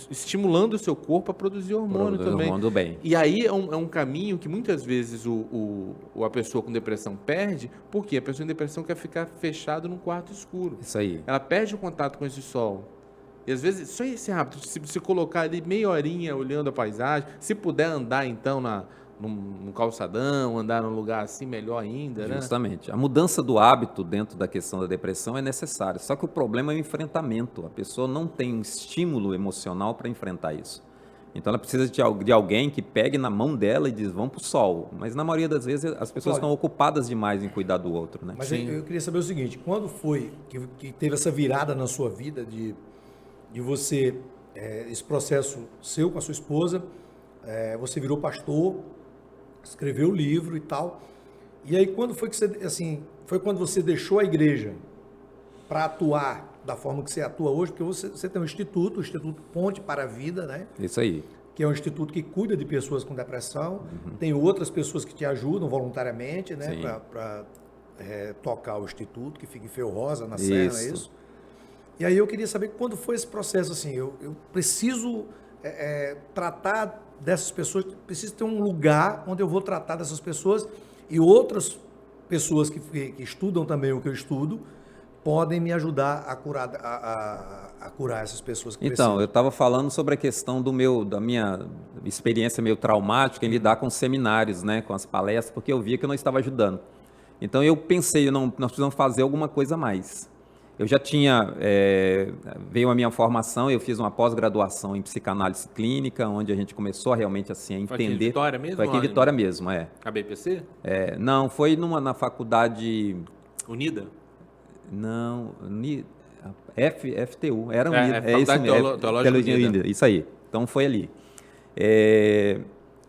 estimulando o seu corpo a produzir hormônio também. Hormônio do bem. E aí é um caminho que muitas vezes a pessoa com depressão perde, porque a pessoa em depressão quer ficar fechado num quarto escuro. Isso aí. Ela perde o contato com esse sol. E às vezes, só esse hábito, se colocar ali meia horinha olhando a paisagem, se puder andar então num calçadão, andar num lugar assim, melhor ainda, né? Justamente. A mudança do hábito dentro da questão da depressão é necessária, só que o problema é o enfrentamento. A pessoa não tem um estímulo emocional para enfrentar isso. Então ela precisa de alguém que pegue na mão dela e diz, vamos para o sol. Mas na maioria das vezes as pessoas estão ocupadas demais em cuidar do outro. Né? Mas eu queria saber o seguinte, quando foi que teve essa virada na sua vida de você, esse processo seu com a sua esposa, você virou pastor, escreveu o livro e tal. E aí quando foi que você, assim, foi quando você deixou a igreja para atuar da forma que você atua hoje? Porque você tem um instituto, o Instituto Ponte para a Vida, né? Isso aí. Que é um instituto que cuida de pessoas com depressão. Tem outras pessoas que te ajudam voluntariamente, né? Para tocar o instituto, que fica em Feio Rosa, na Serra, é isso? E aí eu queria saber quando foi esse processo, assim, eu preciso tratar dessas pessoas, preciso ter um lugar onde eu vou tratar dessas pessoas e outras pessoas que estudam também o que eu estudo podem me ajudar a curar essas pessoas que precisam. Então, eu estava falando sobre a questão da minha experiência meio traumática em lidar com os seminários, né, com as palestras, porque eu via que eu não estava ajudando. Então eu pensei, não, nós precisamos fazer alguma coisa a mais. Eu já tinha, veio a minha formação, eu fiz uma pós-graduação em psicanálise clínica, onde a gente começou realmente assim a entender. Foi aqui em Vitória mesmo? Foi aqui em Vitória mesmo, é. A BPC? Não, foi na faculdade... Unida? Não, FTU, era Unida. Faculdade Teológica Unida. Isso aí, então foi ali.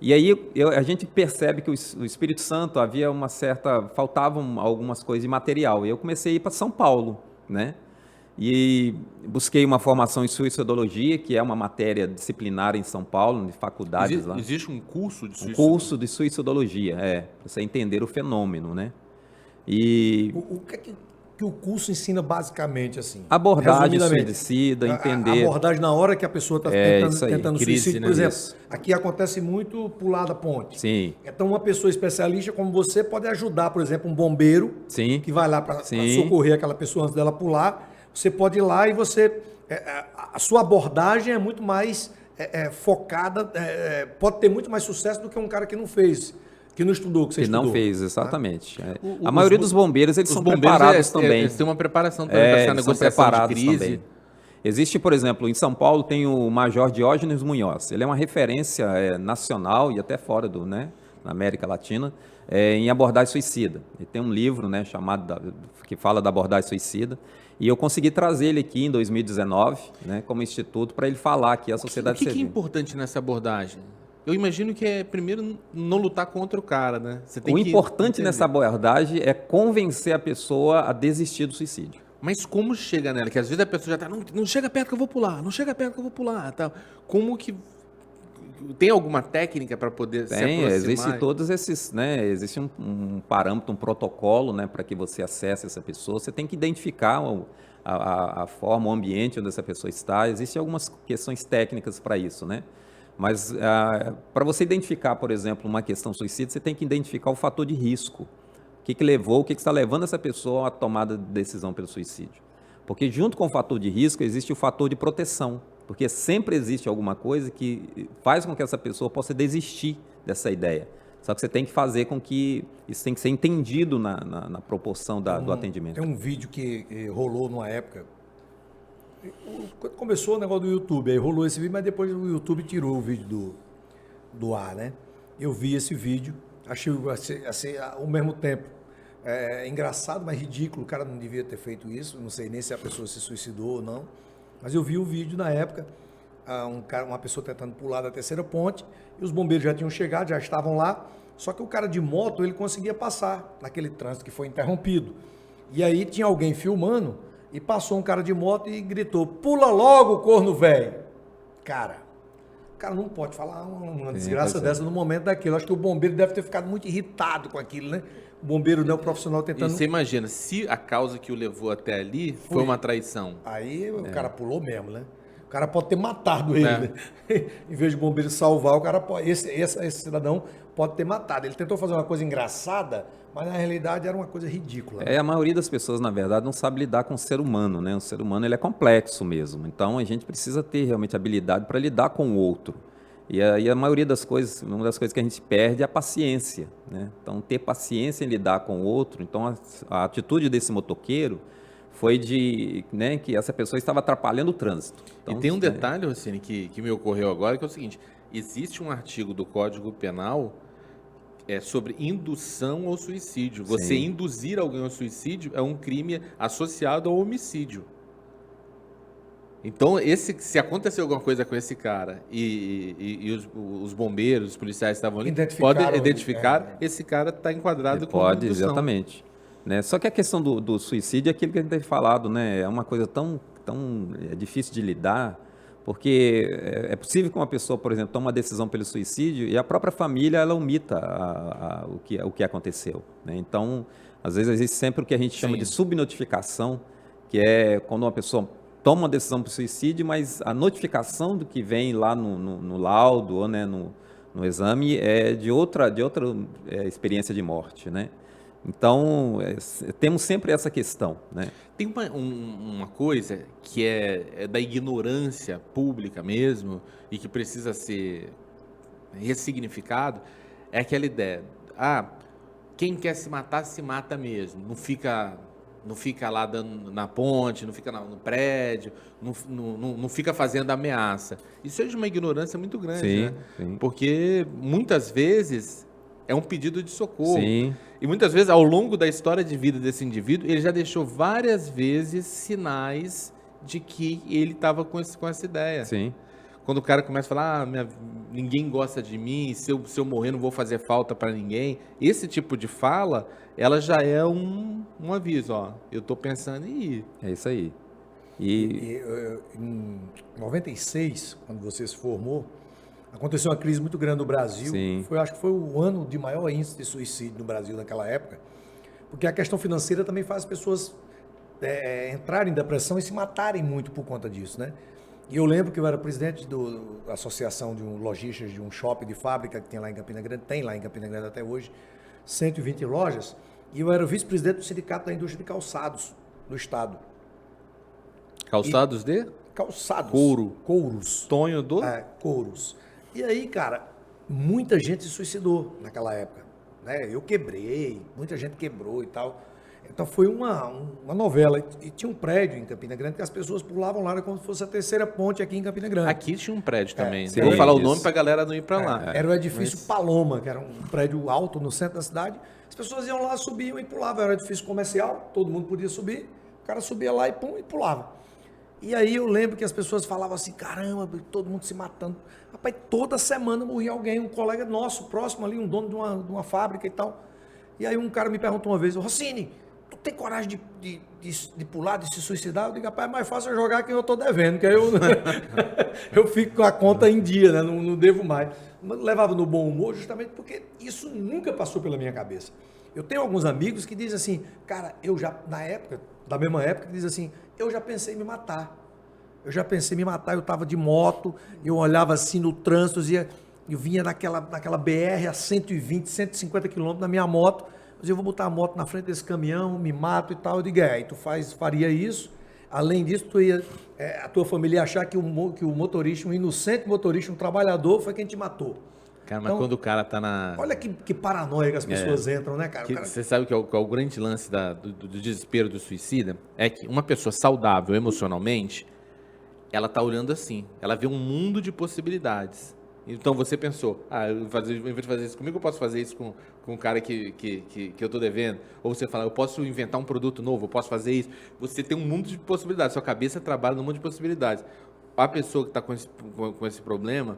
E aí a gente percebe que o Espírito Santo faltavam algumas coisas de material. E eu comecei a ir para São Paulo, né? E busquei uma formação em suicidologia, que é uma matéria disciplinar em São Paulo, de faculdades lá. Existe um curso de suicidologia? Um curso de suicidologia, para você entender o fenômeno, né? E O que é que o curso ensina basicamente, assim? abordagem suicida, entender... A abordagem na hora que a pessoa está tentando crise, suicídio. né? Por exemplo, Isso. aqui acontece muito pular da ponte. Sim. Então, uma pessoa especialista como você pode ajudar, por exemplo, um bombeiro Sim. que vai lá para Sim. socorrer aquela pessoa antes dela pular. Você pode ir lá e a sua abordagem é muito mais focada, pode ter muito mais sucesso do que um cara que não fez, que não estudou, que você estudou. Que não fez, exatamente. O- A maioria dos bombeiros, eles Os são bombeiros preparados também. Eles têm uma preparação também para essa Eles são negociação de preparados crise. também. Existe, por exemplo, em São Paulo tem o Major Diógenes Munhoz. Ele é uma referência nacional e até fora na América Latina, em abordagem suicida. Ele tem um livro, né, que fala da abordagem suicida. E eu consegui trazer ele aqui em 2019, né, como instituto, para ele falar aqui à sociedade O que é civil. importante nessa abordagem? Eu imagino que primeiro, não lutar contra o cara, né? Você tem O que importante entender. nessa abordagem é convencer a pessoa a desistir do suicídio. Mas como chega nela? Que às vezes a pessoa já tá, não chega perto que eu vou pular, não chega perto que eu vou pular. Tal. Como que... Tem alguma técnica para poder se aproximar? Existe todos esses, né? Existe um parâmetro, um protocolo, né, para que você acesse essa pessoa. Você tem que identificar a forma, o ambiente onde essa pessoa está. Existem algumas questões técnicas para isso, né? Mas para você identificar, por exemplo, uma questão suicida, você tem que identificar o fator de risco. O que está levando essa pessoa à tomada de decisão pelo suicídio. Porque junto com o fator de risco existe o fator de proteção. Porque sempre existe alguma coisa que faz com que essa pessoa possa desistir dessa ideia. Só que você tem que fazer com que isso tem que ser entendido na proporção do atendimento. Tem um vídeo que rolou numa época, quando começou o negócio do YouTube, aí rolou esse vídeo, mas depois o YouTube tirou o vídeo do ar, né? Eu vi esse vídeo, achei assim, ao mesmo tempo engraçado, mas ridículo. O cara não devia ter feito isso, não sei nem se a pessoa se suicidou ou não. Mas eu vi o vídeo na época, uma pessoa tentando pular da terceira ponte, e os bombeiros já tinham chegado, já estavam lá, só que o cara de moto, ele conseguia passar naquele trânsito que foi interrompido. E aí tinha alguém filmando, e passou um cara de moto e gritou, pula logo, corno velho. Cara, o cara não pode falar uma desgraça dessa no momento daquilo. Acho que o bombeiro deve ter ficado muito irritado com aquilo, né? O bombeiro, né, o profissional tentando... E você imagina, se a causa que o levou até ali foi uma traição. Aí o cara pulou mesmo, né? O cara pode ter matado ele, né? Em vez de o bombeiro salvar, o cara pode... Esse cidadão pode ter matado. Ele tentou fazer uma coisa engraçada, mas na realidade era uma coisa ridícula. A maioria das pessoas, na verdade, não sabe lidar com o ser humano, né? O ser humano, ele é complexo mesmo. Então, a gente precisa ter realmente habilidade para lidar com o outro. E a maioria das coisas, uma das coisas que a gente perde é a paciência, né? Então, ter paciência em lidar com o outro. Então, a atitude desse motoqueiro foi né, que essa pessoa estava atrapalhando o trânsito. Então, e tem um detalhe, Rossini, que me ocorreu agora, que é o seguinte, existe um artigo do Código Penal sobre indução ao suicídio. Você induzir alguém ao suicídio é um crime associado ao homicídio. Então, se acontecer alguma coisa com esse cara e os bombeiros, os policiais estavam ali, podem identificar, esse cara está enquadrado como pode, indução. Exatamente. Né? Só que a questão do suicídio é aquilo que a gente tem falado, né? É uma coisa tão difícil de lidar, porque é possível que uma pessoa, por exemplo, tome uma decisão pelo suicídio e a própria família ela omita o que aconteceu, né? Então, às vezes existe sempre o que a gente chama de subnotificação, que é quando uma pessoa toma uma decisão por suicídio, mas a notificação do que vem lá no laudo ou, né, no exame é de outra experiência de morte, né? Então, temos sempre essa questão, né? Tem uma coisa que é da ignorância pública mesmo e que precisa ser ressignificado, é aquela ideia, quem quer se mata mesmo. Não fica lá na ponte, não fica no prédio, não fica fazendo ameaça. Isso é de uma ignorância muito grande, Sim, né? sim. Porque muitas vezes é um pedido de socorro. Sim. E muitas vezes, ao longo da história de vida desse indivíduo, ele já deixou várias vezes sinais de que ele estava com essa ideia. Sim. Quando o cara começa a falar, ninguém gosta de mim, se eu morrer não vou fazer falta para ninguém. Esse tipo de fala, ela já é um aviso, ó. Eu tô pensando em ir. É isso aí. Em 96, quando você se formou, aconteceu uma crise muito grande no Brasil. Sim. Acho que foi o ano de maior índice de suicídio no Brasil naquela época, porque a questão financeira também faz as pessoas entrarem em depressão e se matarem muito por conta disso, né? E eu lembro que eu era presidente da associação de lojistas de um shopping de fábrica que tem lá em Campina Grande até hoje, 120 lojas, e eu era vice-presidente do Sindicato da Indústria de Calçados do Estado. Calçados de? Calçados. Couros. Tonho do? Couros. E aí, cara, muita gente se suicidou naquela época, né? Eu quebrei, muita gente quebrou e tal. Então foi uma novela. E tinha um prédio em Campina Grande que as pessoas pulavam lá, era como se fosse a terceira ponte aqui em Campina Grande. Aqui tinha um prédio também. sim, Eu vou falar o isso. nome pra galera não ir pra lá. Era o edifício Paloma, que era um prédio alto no centro da cidade. As pessoas iam lá, subiam e pulavam. Era um edifício comercial, todo mundo podia subir. O cara subia lá e pum, e pulava. E aí eu lembro que as pessoas falavam assim, caramba, todo mundo se matando. Rapaz, toda semana morria alguém, um colega nosso, próximo ali, um dono de uma fábrica e tal. E aí um cara me perguntou uma vez, Rossini, tu tem coragem de pular, de se suicidar? Eu digo, rapaz, é mais fácil eu jogar que eu tô devendo, que aí eu fico com a conta em dia, né? Não devo mais. Mas levava no bom humor justamente porque isso nunca passou pela minha cabeça. Eu tenho alguns amigos que dizem assim, cara, eu já, da mesma época, que dizem assim, eu já pensei em me matar. Eu eu estava de moto, eu olhava assim no trânsito, eu vinha naquela BR a 120, 150 quilômetros na minha moto, eu vou botar a moto na frente desse caminhão, me mato e tal. Eu digo, aí tu faria isso. Além disso, a tua família ia achar que o motorista, um inocente motorista, um trabalhador, foi quem te matou. Cara, mas quando o cara tá na... Olha que paranoia que as pessoas entram, né, cara? Você sabe que é o grande lance do desespero do suicida? É que uma pessoa saudável emocionalmente, ela tá olhando assim, ela vê um mundo de possibilidades. Então você pensou, em vez de fazer isso comigo, eu posso fazer isso com o cara que eu tô devendo. Ou você fala, eu posso inventar um produto novo, eu posso fazer isso. Você tem um mundo de possibilidades, sua cabeça trabalha num mundo de possibilidades. A pessoa que está com esse problema,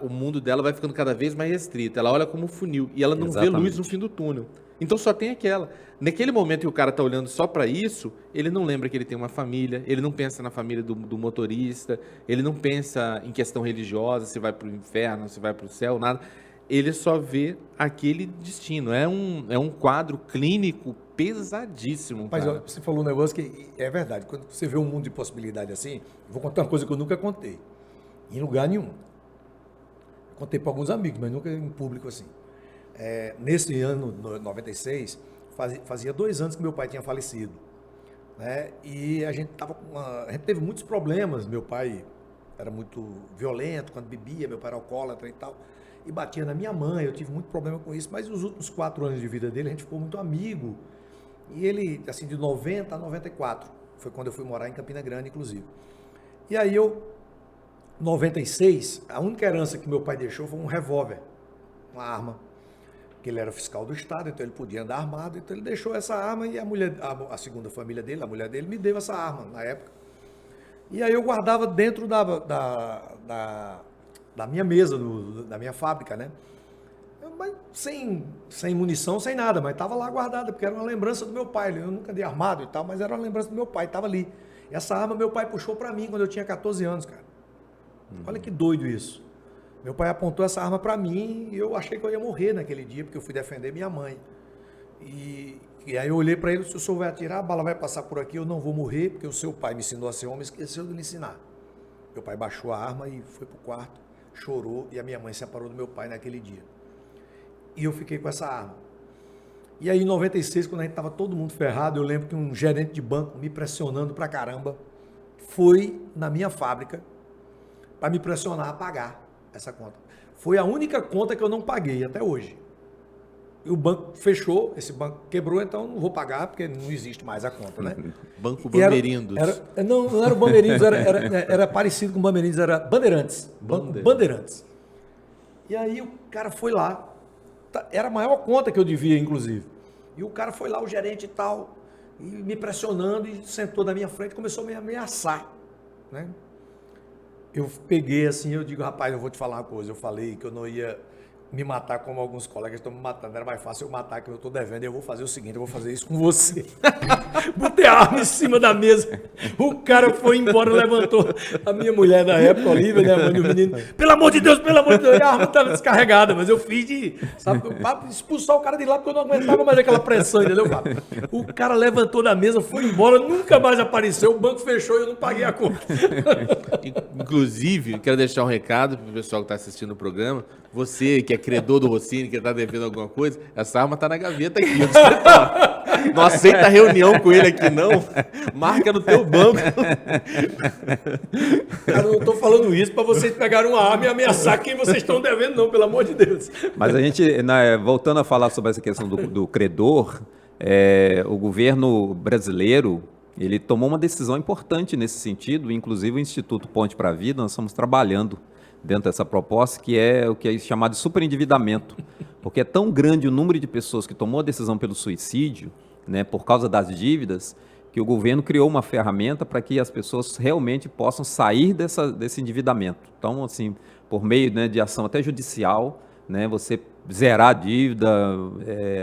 o mundo dela vai ficando cada vez mais restrito. Ela olha como um funil e ela não vê luz no fim do túnel. Então só tem aquela. Naquele momento que o cara está olhando só para isso, ele não lembra que ele tem uma família, ele não pensa na família do motorista, ele não pensa em questão religiosa, se vai para o inferno, se vai para o céu, nada. Ele só vê aquele destino. É um quadro clínico pesadíssimo. Mas você falou um negócio que é verdade. Quando você vê um mundo de possibilidade assim, eu vou contar uma coisa que eu nunca contei. Em lugar nenhum. Contei para alguns amigos, mas nunca em público assim. Nesse ano, 96, fazia 2 anos que meu pai tinha falecido, né? E a gente teve muitos problemas. Meu pai era muito violento quando bebia, meu pai era alcoólatra e tal, e batia na minha mãe. Eu tive muito problema com isso, mas os últimos 4 anos de vida dele, a gente ficou muito amigo. E ele, assim, de 90 a 94, foi quando eu fui morar em Campina Grande, inclusive. E aí 96, a única herança que meu pai deixou foi um revólver, uma arma, que ele era fiscal do Estado, então ele podia andar armado, então ele deixou essa arma e a segunda família dele, a mulher dele, me deu essa arma na época. E aí eu guardava dentro da minha mesa, da minha fábrica, né? Mas sem munição, sem nada, mas estava lá guardada, porque era uma lembrança do meu pai. Eu nunca andei armado e tal, mas era uma lembrança do meu pai, estava ali. Essa arma meu pai puxou para mim quando eu tinha 14 anos, cara. Olha que doido isso. Meu pai apontou essa arma para mim e eu achei que eu ia morrer naquele dia, porque eu fui defender minha mãe. E aí eu olhei para ele, se o senhor vai atirar, a bala vai passar por aqui, eu não vou morrer, porque o seu pai me ensinou a ser homem, esqueceu de lhe ensinar. Meu pai baixou a arma e foi pro quarto, chorou, e a minha mãe se separou do meu pai naquele dia. E eu fiquei com essa arma. E aí em 96, quando a gente estava todo mundo ferrado, eu lembro que um gerente de banco me pressionando pra caramba, foi na minha fábrica para me pressionar a pagar essa conta. Foi a única conta que eu não paguei até hoje. E o banco fechou, esse banco quebrou, então não vou pagar, porque não existe mais a conta, né? Banco E Bamerindos. Não era o Bamerindos, era parecido com o Bamerindos, era Bandeirantes. Banco Bandeirantes. E aí o cara foi lá, era a maior conta que eu devia, inclusive. E o cara foi lá, o gerente e tal, e me pressionando, e sentou na minha frente e começou a me ameaçar, né? Eu peguei assim, eu digo, rapaz, eu vou te falar uma coisa, eu falei que eu não ia me matar como alguns colegas estão me matando, era mais fácil eu matar que eu estou devendo, e eu vou fazer o seguinte, eu vou fazer isso com você. Botei a arma em cima da mesa, o cara foi embora, levantou a minha mulher na época, Olivia, né, a mãe do menino, pelo amor de Deus, e a arma estava descarregada, mas eu fiz para expulsar o cara de lá, porque eu não aguentava mais aquela pressão, entendeu, Fábio? O cara levantou da mesa, foi embora, nunca mais apareceu, o banco fechou e eu não paguei a conta. Inclusive, quero deixar um recado para o pessoal que está assistindo o programa. Você que é credor do Rossini, que está devendo alguma coisa, essa arma está na gaveta aqui. Não aceita reunião com ele aqui, não. Marca no teu banco. Eu não estou falando isso para vocês pegarem uma arma e ameaçar quem vocês estão devendo, não, pelo amor de Deus. Mas a gente, voltando a falar sobre essa questão do credor, o governo brasileiro, ele tomou uma decisão importante nesse sentido, inclusive o Instituto Ponte para a Vida, nós estamos trabalhando dentro dessa proposta, que é o que é chamado de superendividamento, porque é tão grande o número de pessoas que tomou a decisão pelo suicídio, né, por causa das dívidas, que o governo criou uma ferramenta para que as pessoas realmente possam sair desse endividamento. Então, assim, por meio, né, de ação até judicial, né, você zerar a dívida,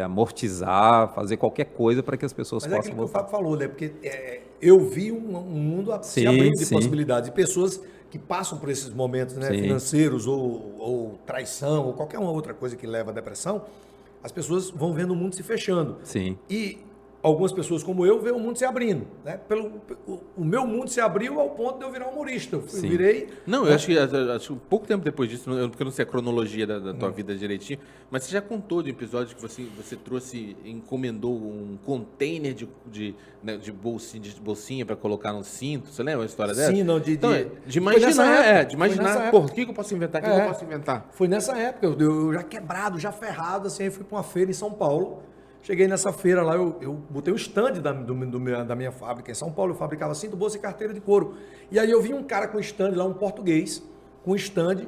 amortizar, fazer qualquer coisa para que as pessoas possam voltar. Mas é aquilo que o Fábio falou, né? Porque eu vi um mundo se abrindo de possibilidades. E pessoas que passam por esses momentos, né, financeiros ou traição ou qualquer uma outra coisa que leva à depressão, as pessoas vão vendo o mundo se fechando. Sim. E algumas pessoas como eu veem o mundo se abrindo, né? O meu mundo se abriu ao ponto de eu virar humorista. Eu virei... Não, eu acho que pouco tempo depois disso, porque eu não sei a cronologia da tua vida direitinho, mas você já contou de um episódio que você trouxe, encomendou um container de bolsinha para colocar no cinto. Você lembra a história dessa? Sim, não, de imaginar, pô, o que eu posso inventar? O que eu posso inventar? Foi nessa época, eu já quebrado, já ferrado, assim, aí fui para uma feira em São Paulo. Cheguei nessa feira lá, eu botei um stand da minha fábrica em São Paulo, eu fabricava cinto, bolsa e carteira de couro. E aí eu vi um cara com stand lá, um português, com stand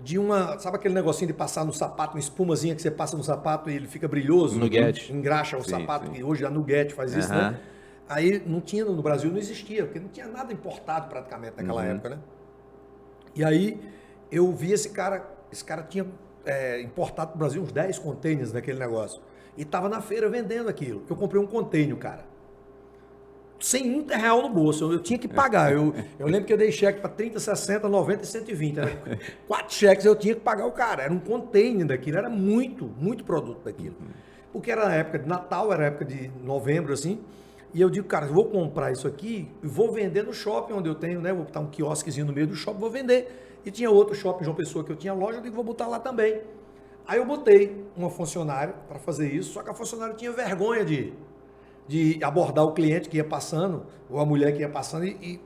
de sabe aquele negocinho de passar no sapato, uma espumazinha que você passa no sapato e ele fica brilhoso? Nuguete. Engraxa o sapato, que hoje a Nuguete faz isso, né? Aí não tinha, no Brasil não existia, porque não tinha nada importado praticamente naquela época, né? E aí eu vi esse cara tinha importado para o Brasil uns 10 containers daquele negócio. E estava na feira vendendo aquilo. Eu comprei um container, cara. Sem R$1 no bolso. Eu tinha que pagar. Eu lembro que eu dei cheque para 30, 60, 90 e 120. Era 4 cheques, eu tinha que pagar o cara. Era um container daquilo. Era muito, muito produto daquilo. Porque era a época de Natal, era a época de novembro, assim. E eu digo, cara, eu vou comprar isso aqui e vou vender no shopping onde eu tenho, né? Vou botar um quiosquezinho no meio do shopping, vou vender. E tinha outro shopping em João Pessoa que eu tinha loja, eu digo, vou botar lá também. Aí eu botei uma funcionária para fazer isso, só que a funcionária tinha vergonha de abordar o cliente que ia passando, ou a mulher que ia passando e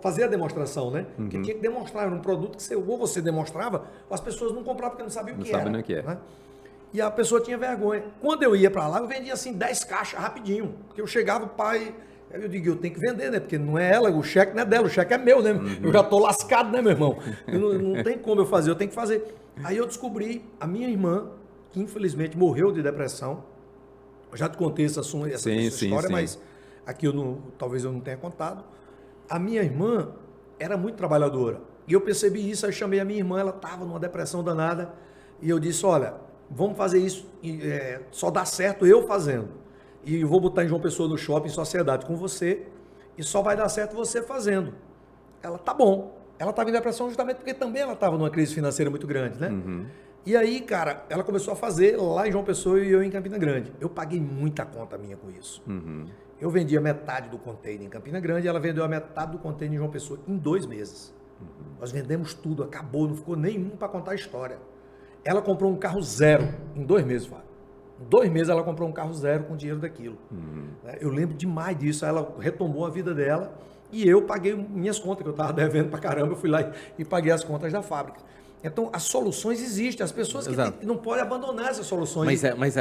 fazer a demonstração, né? Porque tinha que demonstrar, era um produto que ou você demonstrava, ou as pessoas não compravam porque não sabiam o que era. Não sabem o que é. Né? E a pessoa tinha vergonha. Quando eu ia para lá, eu vendia assim 10 caixas rapidinho, porque eu chegava, o pai... Aí eu digo, eu tenho que vender, né? Porque não é ela, o cheque não é dela, o cheque é meu, né? Eu já estou lascado, né, meu irmão? Não tem como eu fazer, eu tenho que fazer. Aí eu descobri a minha irmã, que infelizmente morreu de depressão. Eu já te contei essa história, mas aqui talvez eu não tenha contado. A minha irmã era muito trabalhadora. E eu percebi isso, aí chamei a minha irmã, ela estava numa depressão danada. E eu disse, olha, vamos fazer isso, só dá certo eu fazendo. E vou botar em João Pessoa no shopping, em sociedade com você, e só vai dar certo você fazendo. Ela, tá bom. Ela estava em depressão justamente porque também ela estava numa crise financeira muito grande, né? E aí, cara, ela começou a fazer lá em João Pessoa e eu em Campina Grande. Eu paguei muita conta minha com isso. Eu vendia metade do container em Campina Grande e ela vendeu a metade do container em João Pessoa em 2 meses. Nós vendemos tudo, acabou, não ficou nenhum para contar a história. Ela comprou um carro zero em 2 meses, Fábio. Em 2 meses ela comprou um carro zero com o dinheiro daquilo. Eu lembro demais disso. Ela retomou a vida dela e eu paguei minhas contas, que eu estava devendo pra caramba. Eu fui lá e paguei as contas da fábrica. Então, as soluções existem. As pessoas que Exato. não podem abandonar essas soluções. Mas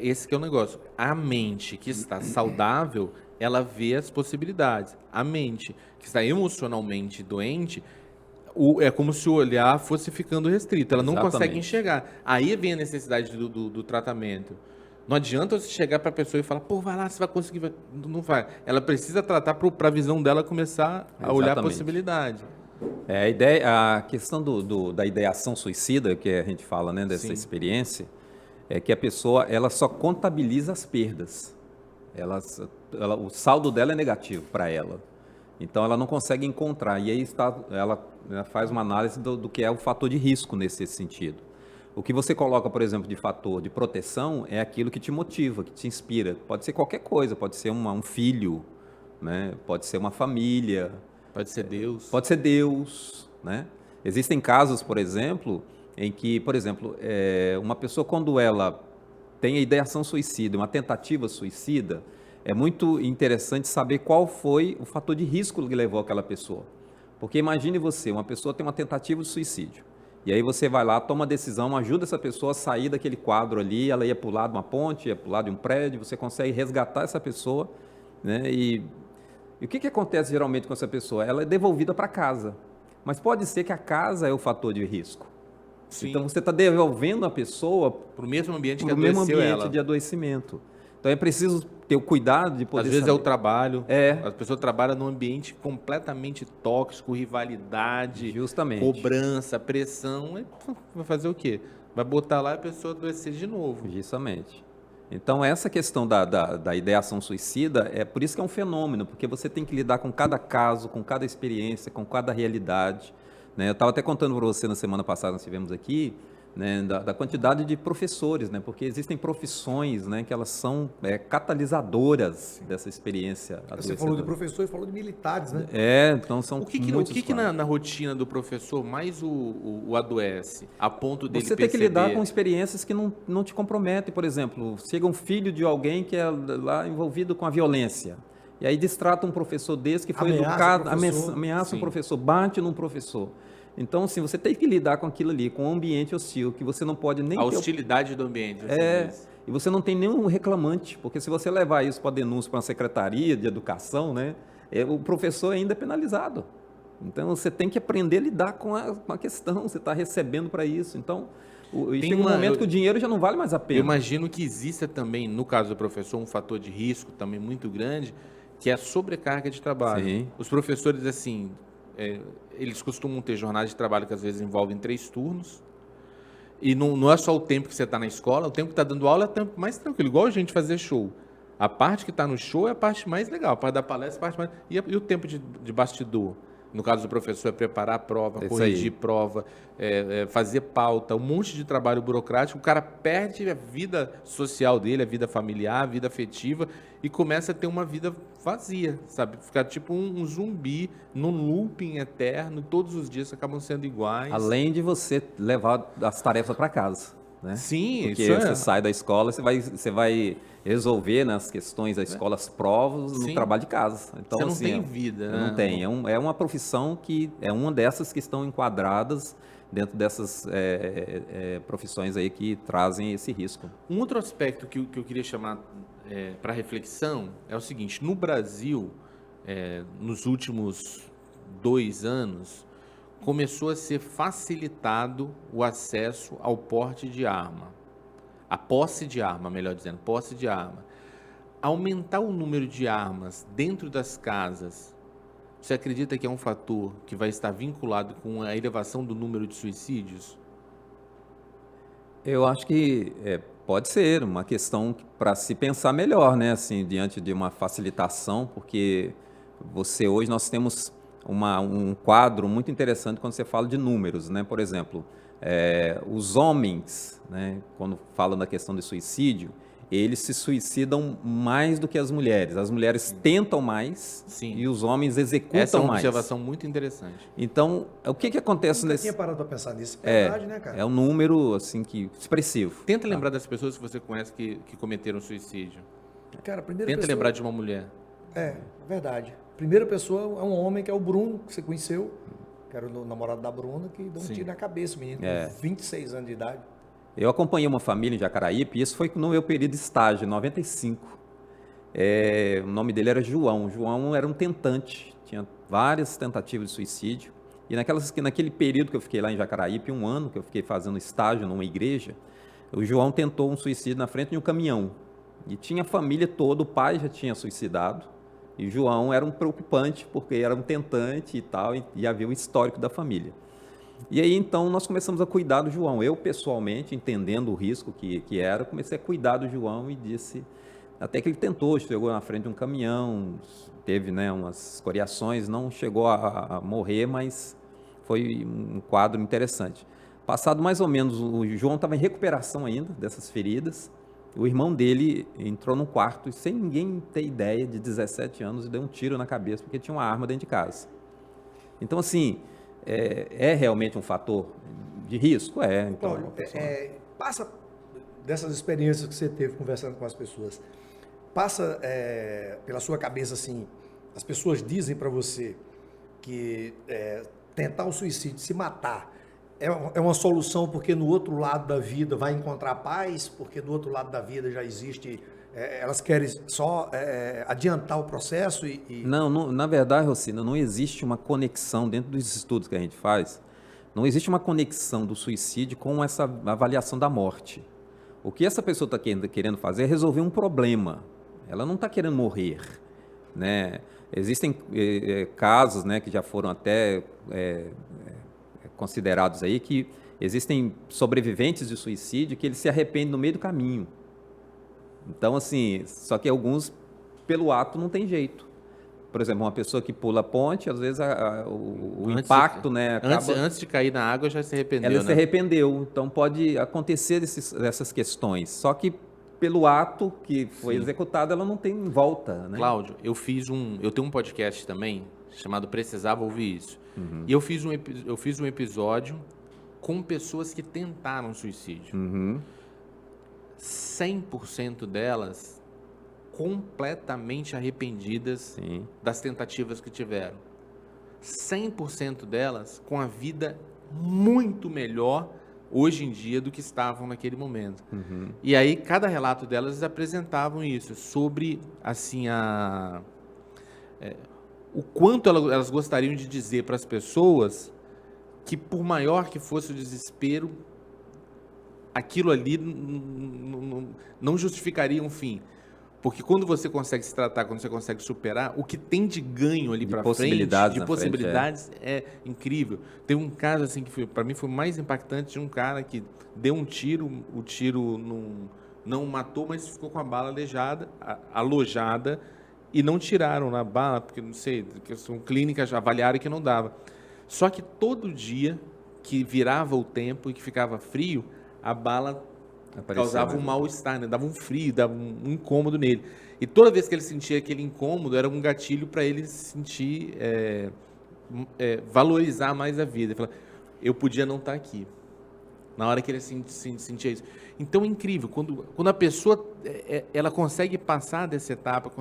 esse que é o negócio. A mente que está saudável, ela vê as possibilidades. A mente que está emocionalmente doente, é como se o olhar fosse ficando restrito. Ela não Exatamente. consegue enxergar. Aí vem a necessidade do tratamento. Não adianta você chegar para a pessoa e falar, pô, vai lá, você vai conseguir. Não vai. Ela precisa tratar para a visão dela começar a olhar a Exatamente. possibilidade. A questão da ideação suicida, que a gente fala, né, dessa Sim. experiência, é que a pessoa ela só contabiliza as perdas. O saldo dela é negativo para ela. Então ela não consegue encontrar. E aí ela faz uma análise do que é o fator de risco nesse sentido. O que você coloca, por exemplo, de fator de proteção é aquilo que te motiva, que te inspira. Pode ser qualquer coisa, pode ser um filho, né? Pode ser uma família, Pode ser Deus. pode ser Deus, né? Existem casos, por exemplo, em que, por exemplo, uma pessoa quando ela tem a ideação suicida, uma tentativa suicida, é muito interessante saber qual foi o fator de risco que levou aquela pessoa. Porque imagine você, uma pessoa tem uma tentativa de suicídio, e aí você vai lá, toma a decisão, ajuda essa pessoa a sair daquele quadro ali, ela ia pular de uma ponte, ia pular de um prédio, você consegue resgatar essa pessoa, né? E o que acontece geralmente com essa pessoa? Ela é devolvida para casa, mas pode ser que a casa é o fator de risco. Sim. Então você está devolvendo a pessoa Para o mesmo ambiente que para o mesmo adoeceu ambiente ela. de adoecimento. Então é preciso ter o cuidado de poder Às vezes é saber. o trabalho. É. A pessoa trabalha num ambiente completamente tóxico, rivalidade, Justamente. cobrança, pressão. Vai fazer o quê? Vai botar lá e a pessoa adoecer de novo. Justamente. Então essa questão da ideação suicida, é por isso que é um fenômeno, porque você tem que lidar com cada caso, com cada experiência, com cada realidade, né? Eu estava até contando para você na semana passada, nós tivemos aqui, né, da quantidade de professores, né, porque existem profissões, né, que elas são catalisadoras dessa experiência Você adoecedora. falou de professor e falou de militares, né? Então são O que muitos quadros. na rotina do professor mais o adoece, a ponto dele Você tem que perceber... lidar com experiências que não te comprometem. Por exemplo, chega um filho de alguém que é lá envolvido com a violência, e aí distrata um professor desse que foi Ameaça educado, o professor. ameaça um Sim. professor, bate num professor. Então, assim, você tem que lidar com aquilo ali, com um ambiente hostil, que você não pode nem A ter... hostilidade do ambiente. você diz. E você não tem nenhum reclamante, porque se você levar isso para denúncia para uma secretaria de educação, né, o professor ainda é penalizado. Então, você tem que aprender a lidar com a questão, você está recebendo para isso. Então, chega um momento que o dinheiro já não vale mais a pena. Eu imagino que exista também, no caso do professor, um fator de risco também muito grande, que é a sobrecarga de trabalho. Sim. Os professores, assim, eles costumam ter jornadas de trabalho que às vezes envolvem 3 turnos, e não é só o tempo que você está na escola, o tempo que está dando aula é o tempo mais tranquilo, igual a gente fazer show. A parte que está no show é a parte mais legal, a parte da palestra é a parte mais... E o tempo de bastidor? No caso do professor, é preparar a prova, Isso corrigir aí. prova, fazer pauta, um monte de trabalho burocrático. O cara perde a vida social dele, a vida familiar, a vida afetiva e começa a ter uma vida vazia, sabe? Ficar tipo um zumbi, num looping eterno, todos os dias acabam sendo iguais. Além de você levar as tarefas para casa, né? Sim, Porque isso você sai da escola, você vai resolver nas questões da escola as provas no Sim. trabalho de casa. Então, Você não assim, tem vida, né? Não tem. É uma profissão que é uma dessas que estão enquadradas dentro dessas profissões aí que trazem esse risco. Um outro aspecto que eu queria chamar para reflexão é o seguinte: no Brasil, nos últimos 2 anos, começou a ser facilitado o acesso ao porte de arma. A posse de arma, melhor dizendo, posse de arma. Aumentar o número de armas dentro das casas, você acredita que é um fator que vai estar vinculado com a elevação do número de suicídios? Eu acho que pode ser uma questão para se pensar melhor, né? Assim, diante de uma facilitação, porque hoje nós temos um quadro muito interessante quando você fala de números, né? Por exemplo, os homens, né, quando falam da questão de suicídio, eles se suicidam mais do que as mulheres. As mulheres tentam mais Sim. e os homens executam mais. Essa é uma observação muito interessante. Então, o que acontece Nunca nesse... tinha parado para pensar nisso. É verdade, né, cara? É um número assim expressivo. Tenta lembrar das pessoas que você conhece que cometeram suicídio. Cara, a primeira Tenta pessoa... lembrar de uma mulher. Verdade. Primeira pessoa é um homem que é o Bruno, que você conheceu. que era o namorado da Bruna, que deu um Sim. tiro na cabeça, menino, com 26 anos de idade. Eu acompanhei uma família em Jacaraípe, e isso foi no meu período de estágio, em 95. O nome dele era João. João era um tentante, tinha várias tentativas de suicídio. E naquele período que eu fiquei lá em Jacaraípe, 1 ano que eu fiquei fazendo estágio numa igreja, o João tentou um suicídio na frente de um caminhão. E tinha a família toda, o pai já tinha suicidado. E o João era um preocupante, porque era um tentante e tal, e havia o histórico da família. E aí, então, nós começamos a cuidar do João. Eu, pessoalmente, entendendo o risco que era, comecei a cuidar do João e disse... Até que ele tentou, chegou na frente de um caminhão, teve, né, umas escoriações, não chegou a morrer, mas foi um quadro interessante. Passado mais ou menos, o João estava em recuperação ainda dessas feridas. O irmão dele entrou num quarto e, sem ninguém ter ideia, de 17 anos, e deu um tiro na cabeça, porque tinha uma arma dentro de casa. Então, assim, é realmente um fator de risco? Então, Cláudio, passa dessas experiências que você teve conversando com as pessoas, passa pela sua cabeça assim, as pessoas dizem para você que tentar o suicídio, se matar, é uma solução porque no outro lado da vida vai encontrar paz, porque do outro lado da vida já existe, elas querem só adiantar o processo e... Não, na verdade, Rocina, não existe uma conexão dentro dos estudos que a gente faz, não existe uma conexão do suicídio com essa avaliação da morte. O que essa pessoa está querendo fazer é resolver um problema. Ela não está querendo morrer, né? Existem casos, né, que já foram até considerados aí, que existem sobreviventes de suicídio que eles se arrependem no meio do caminho. Então, assim, só que alguns, pelo ato, não tem jeito. Por exemplo, uma pessoa que pula a ponte, às vezes o impacto, né, acaba... Antes de cair na água, já se arrependeu, Ela se arrependeu, então pode acontecer essas questões. Só que pelo ato que foi executado, ela não tem volta, né? Cláudio, eu tenho um podcast também, chamado Precisava Ouvir Isso. Uhum. E eu fiz um episódio com pessoas que tentaram suicídio. Uhum. 100% delas completamente arrependidas das tentativas que tiveram. 100% delas com a vida muito melhor hoje em dia do que estavam naquele momento. Uhum. E aí, cada relato delas apresentavam isso, sobre, assim, o quanto elas gostariam de dizer para as pessoas que, por maior que fosse o desespero, aquilo ali não justificaria um fim. Porque quando você consegue se tratar, quando você consegue superar, o que tem de ganho ali para frente, de possibilidades, é incrível. Tem um caso assim que para mim foi mais impactante, de um cara que deu um tiro, o tiro não matou, mas ficou com a bala alojada, e não tiraram na bala, porque não sei, porque são clínicas avaliaram que não dava. Só que todo dia que virava o tempo e que ficava frio, a bala causava um mal-estar, né? Dava um frio, dava um incômodo nele. E toda vez que ele sentia aquele incômodo, era um gatilho para ele sentir, valorizar mais a vida. Ele falava, eu podia não estar aqui. Na hora que ele sentia isso. Então é incrível, quando a pessoa ela consegue passar dessa etapa,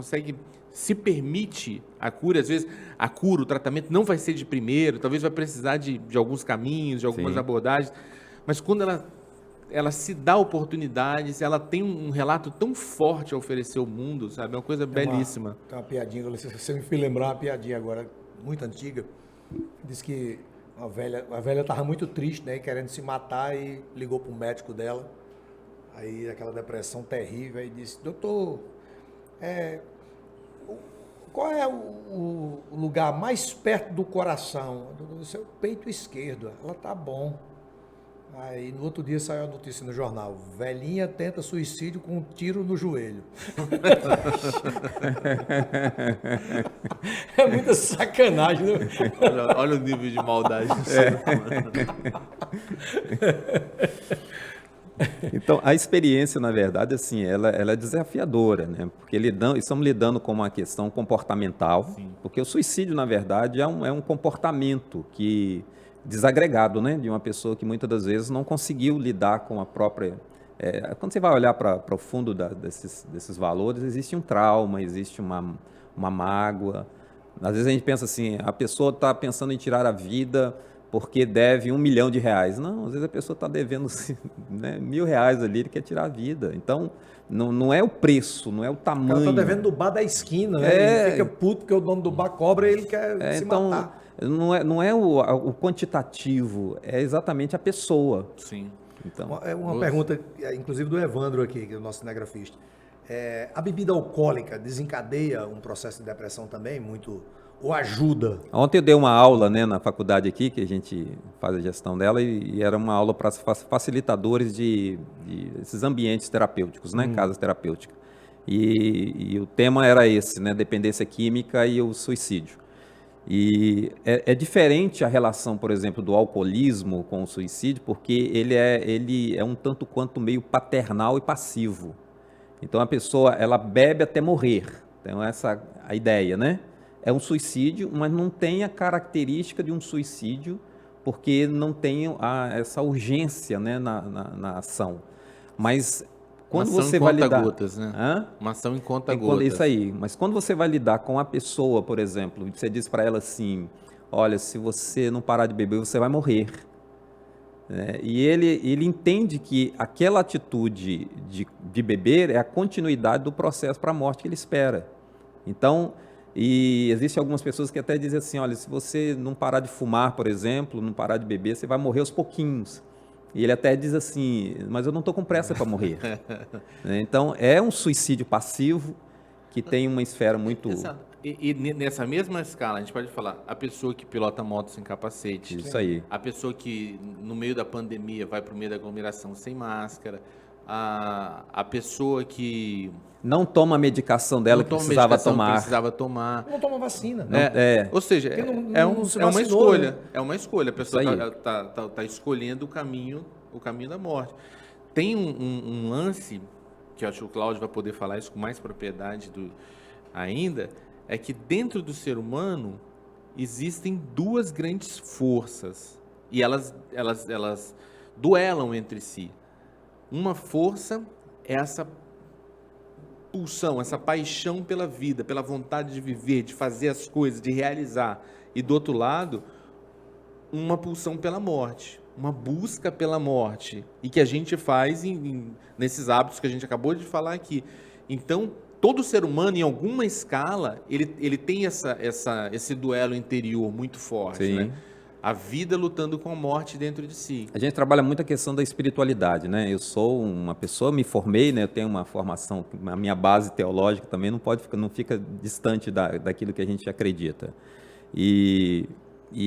se permite a cura, às vezes a cura, o tratamento não vai ser de primeiro, talvez vai precisar de alguns caminhos, de algumas abordagens, mas quando ela se dá oportunidades, ela tem um relato tão forte a oferecer ao mundo, sabe? É uma coisa belíssima. Tem uma piadinha, você me fez lembrar uma piadinha agora, muito antiga. Diz que a velha estava muito triste, né? Querendo se matar, e ligou para o médico dela. Aí aquela depressão terrível, aí disse, doutor, qual é o lugar mais perto do coração? O seu peito esquerdo. Ela, tá bom. Aí no outro dia saiu a notícia no jornal, velhinha tenta suicídio com um tiro no joelho. É muita sacanagem, né? Olha o nível de maldade do ser humano. Então, a experiência, na verdade, assim, ela é desafiadora, né? Porque estamos lidando com uma questão comportamental, porque o suicídio, na verdade, é um comportamento desagregado, né? De uma pessoa que muitas das vezes não conseguiu lidar com a própria... quando você vai olhar para o fundo desses valores, existe um trauma, existe uma mágoa, Às vezes a gente pensa assim, a pessoa está pensando em tirar a vida porque deve R$1 milhão. Não, às vezes a pessoa está devendo né, R$1.000 ali, ele quer tirar a vida. Então, não é o preço, não é o O cara tamanho. tá devendo do bar da esquina, né? É. Ele fica puto porque o dono do bar cobra e ele quer se Então, matar. não é o quantitativo, é exatamente a pessoa. Sim. Então, É uma pergunta, inclusive do Evandro aqui, que é o nosso cinegrafista. A bebida alcoólica desencadeia um processo de depressão também, muito, ou ajuda? ontem eu dei uma aula, né, na faculdade aqui, que a gente faz a gestão dela, e era uma aula para facilitadores de esses ambientes terapêuticos, né, casas terapêuticas. E o tema era esse, né, dependência química e o suicídio. E é diferente a relação, por exemplo, do alcoolismo com o suicídio, porque ele é um tanto quanto meio paternal e passivo. Então a pessoa, ela bebe até morrer. Então essa é a ideia, né? É um suicídio, mas não tem a característica de um suicídio, porque não tem essa urgência, né, na ação. Mas quando Uma ação você em vai lidar... conta-gotas, né? Hã? Uma ação em conta-gotas. Isso aí. Mas quando você vai lidar com a pessoa, por exemplo, você diz para ela assim, olha, se você não parar de beber, você vai morrer. E ele entende que aquela atitude de beber é a continuidade do processo para a morte que ele espera. Então, e existem algumas pessoas que até dizem assim, olha, se você não parar de fumar, por exemplo, não parar de beber, você vai morrer aos pouquinhos. E ele até diz assim, mas eu não estou com pressa para morrer. Então, é um suicídio passivo que tem uma esfera muito... Exato. E nessa mesma escala, a gente pode falar, a pessoa que pilota moto sem capacete. Isso aí. A pessoa que, no meio da pandemia, vai para o meio da aglomeração sem máscara. A pessoa que... não toma a medicação dela que precisava tomar. Não toma vacina. Ou seja, Porque não se é uma vacinou, escolha. né? É uma escolha. A pessoa Isso aí. tá escolhendo o caminho da morte. Tem um lance, que eu acho que o Cláudio vai poder falar isso com mais propriedade ainda, é que dentro do ser humano existem duas grandes forças. E elas duelam entre si. Uma força é essa pulsão, essa paixão pela vida, pela vontade de viver, de fazer as coisas, de realizar. E do outro lado, uma pulsão pela morte, uma busca pela morte. E que a gente faz nesses hábitos que a gente acabou de falar aqui. Então, todo ser humano, em alguma escala, ele tem esse duelo interior muito forte, Sim. né? A vida lutando com a morte dentro de si. A gente trabalha muito a questão da espiritualidade, né? Eu sou uma pessoa, me formei, né? Eu tenho uma formação, a minha base teológica também não fica distante daquilo que a gente acredita. E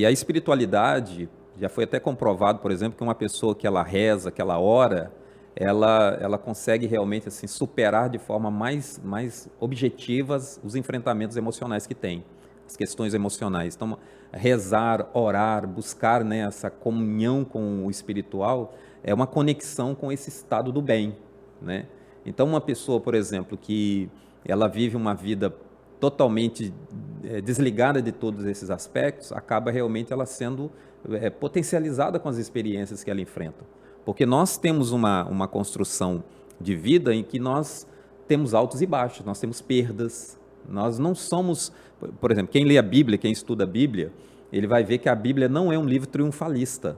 a espiritualidade, já foi até comprovado, por exemplo, que uma pessoa que ela reza, que ela ora, ela consegue realmente assim, superar de forma mais objetivas os enfrentamentos emocionais que tem, as questões emocionais. Então, rezar, orar, buscar, né, essa comunhão com o espiritual é uma conexão com esse estado do bem, né? Então, uma pessoa, por exemplo, que ela vive uma vida totalmente desligada de todos esses aspectos, acaba realmente ela sendo potencializada com as experiências que ela enfrenta. Porque nós temos uma construção de vida em que nós temos altos e baixos, nós temos perdas, nós não somos... Por exemplo, quem lê a Bíblia, quem estuda a Bíblia, ele vai ver que a Bíblia não é um livro triunfalista,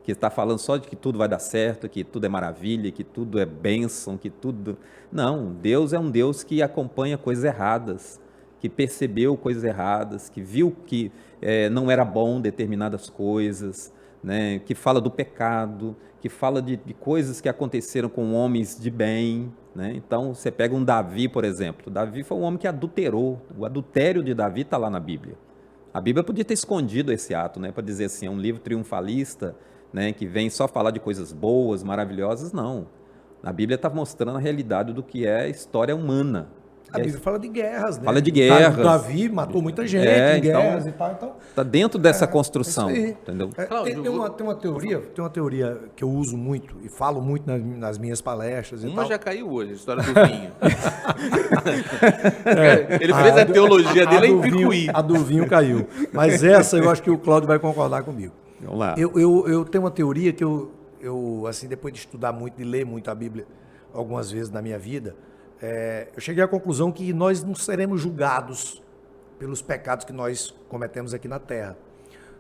que está falando só de que tudo vai dar certo, que tudo é maravilha, que tudo é bênção, que tudo... Não, Deus é um Deus que acompanha coisas erradas, que percebeu coisas erradas, que viu que não era bom determinadas coisas, né? Que fala do pecado, que fala de coisas que aconteceram com homens de bem, né? Então, você pega um Davi, por exemplo. Davi foi um homem que adulterou. O adultério de Davi está lá na Bíblia. A Bíblia podia ter escondido esse ato, né? Para dizer assim, é um livro triunfalista, né? Que vem só falar de coisas boas, maravilhosas. Não. A Bíblia está mostrando a realidade do que é a história humana. A Bíblia fala de guerras, né? Fala de guerras. Davi matou muita gente em guerras e tal. Então, está dentro dessa construção, entendeu? Tem uma teoria que eu uso muito e falo muito nas minhas palestras e Uma tal. já caiu hoje, a história do vinho. Ele fez a teologia dele em Picuí. A do vinho caiu. Mas essa eu acho que o Cláudio vai concordar comigo. Vamos lá. Eu tenho uma teoria que eu, assim, depois de estudar muito, de ler muito a Bíblia algumas vezes na minha vida, eu cheguei à conclusão que nós não seremos julgados pelos pecados que nós cometemos aqui na terra.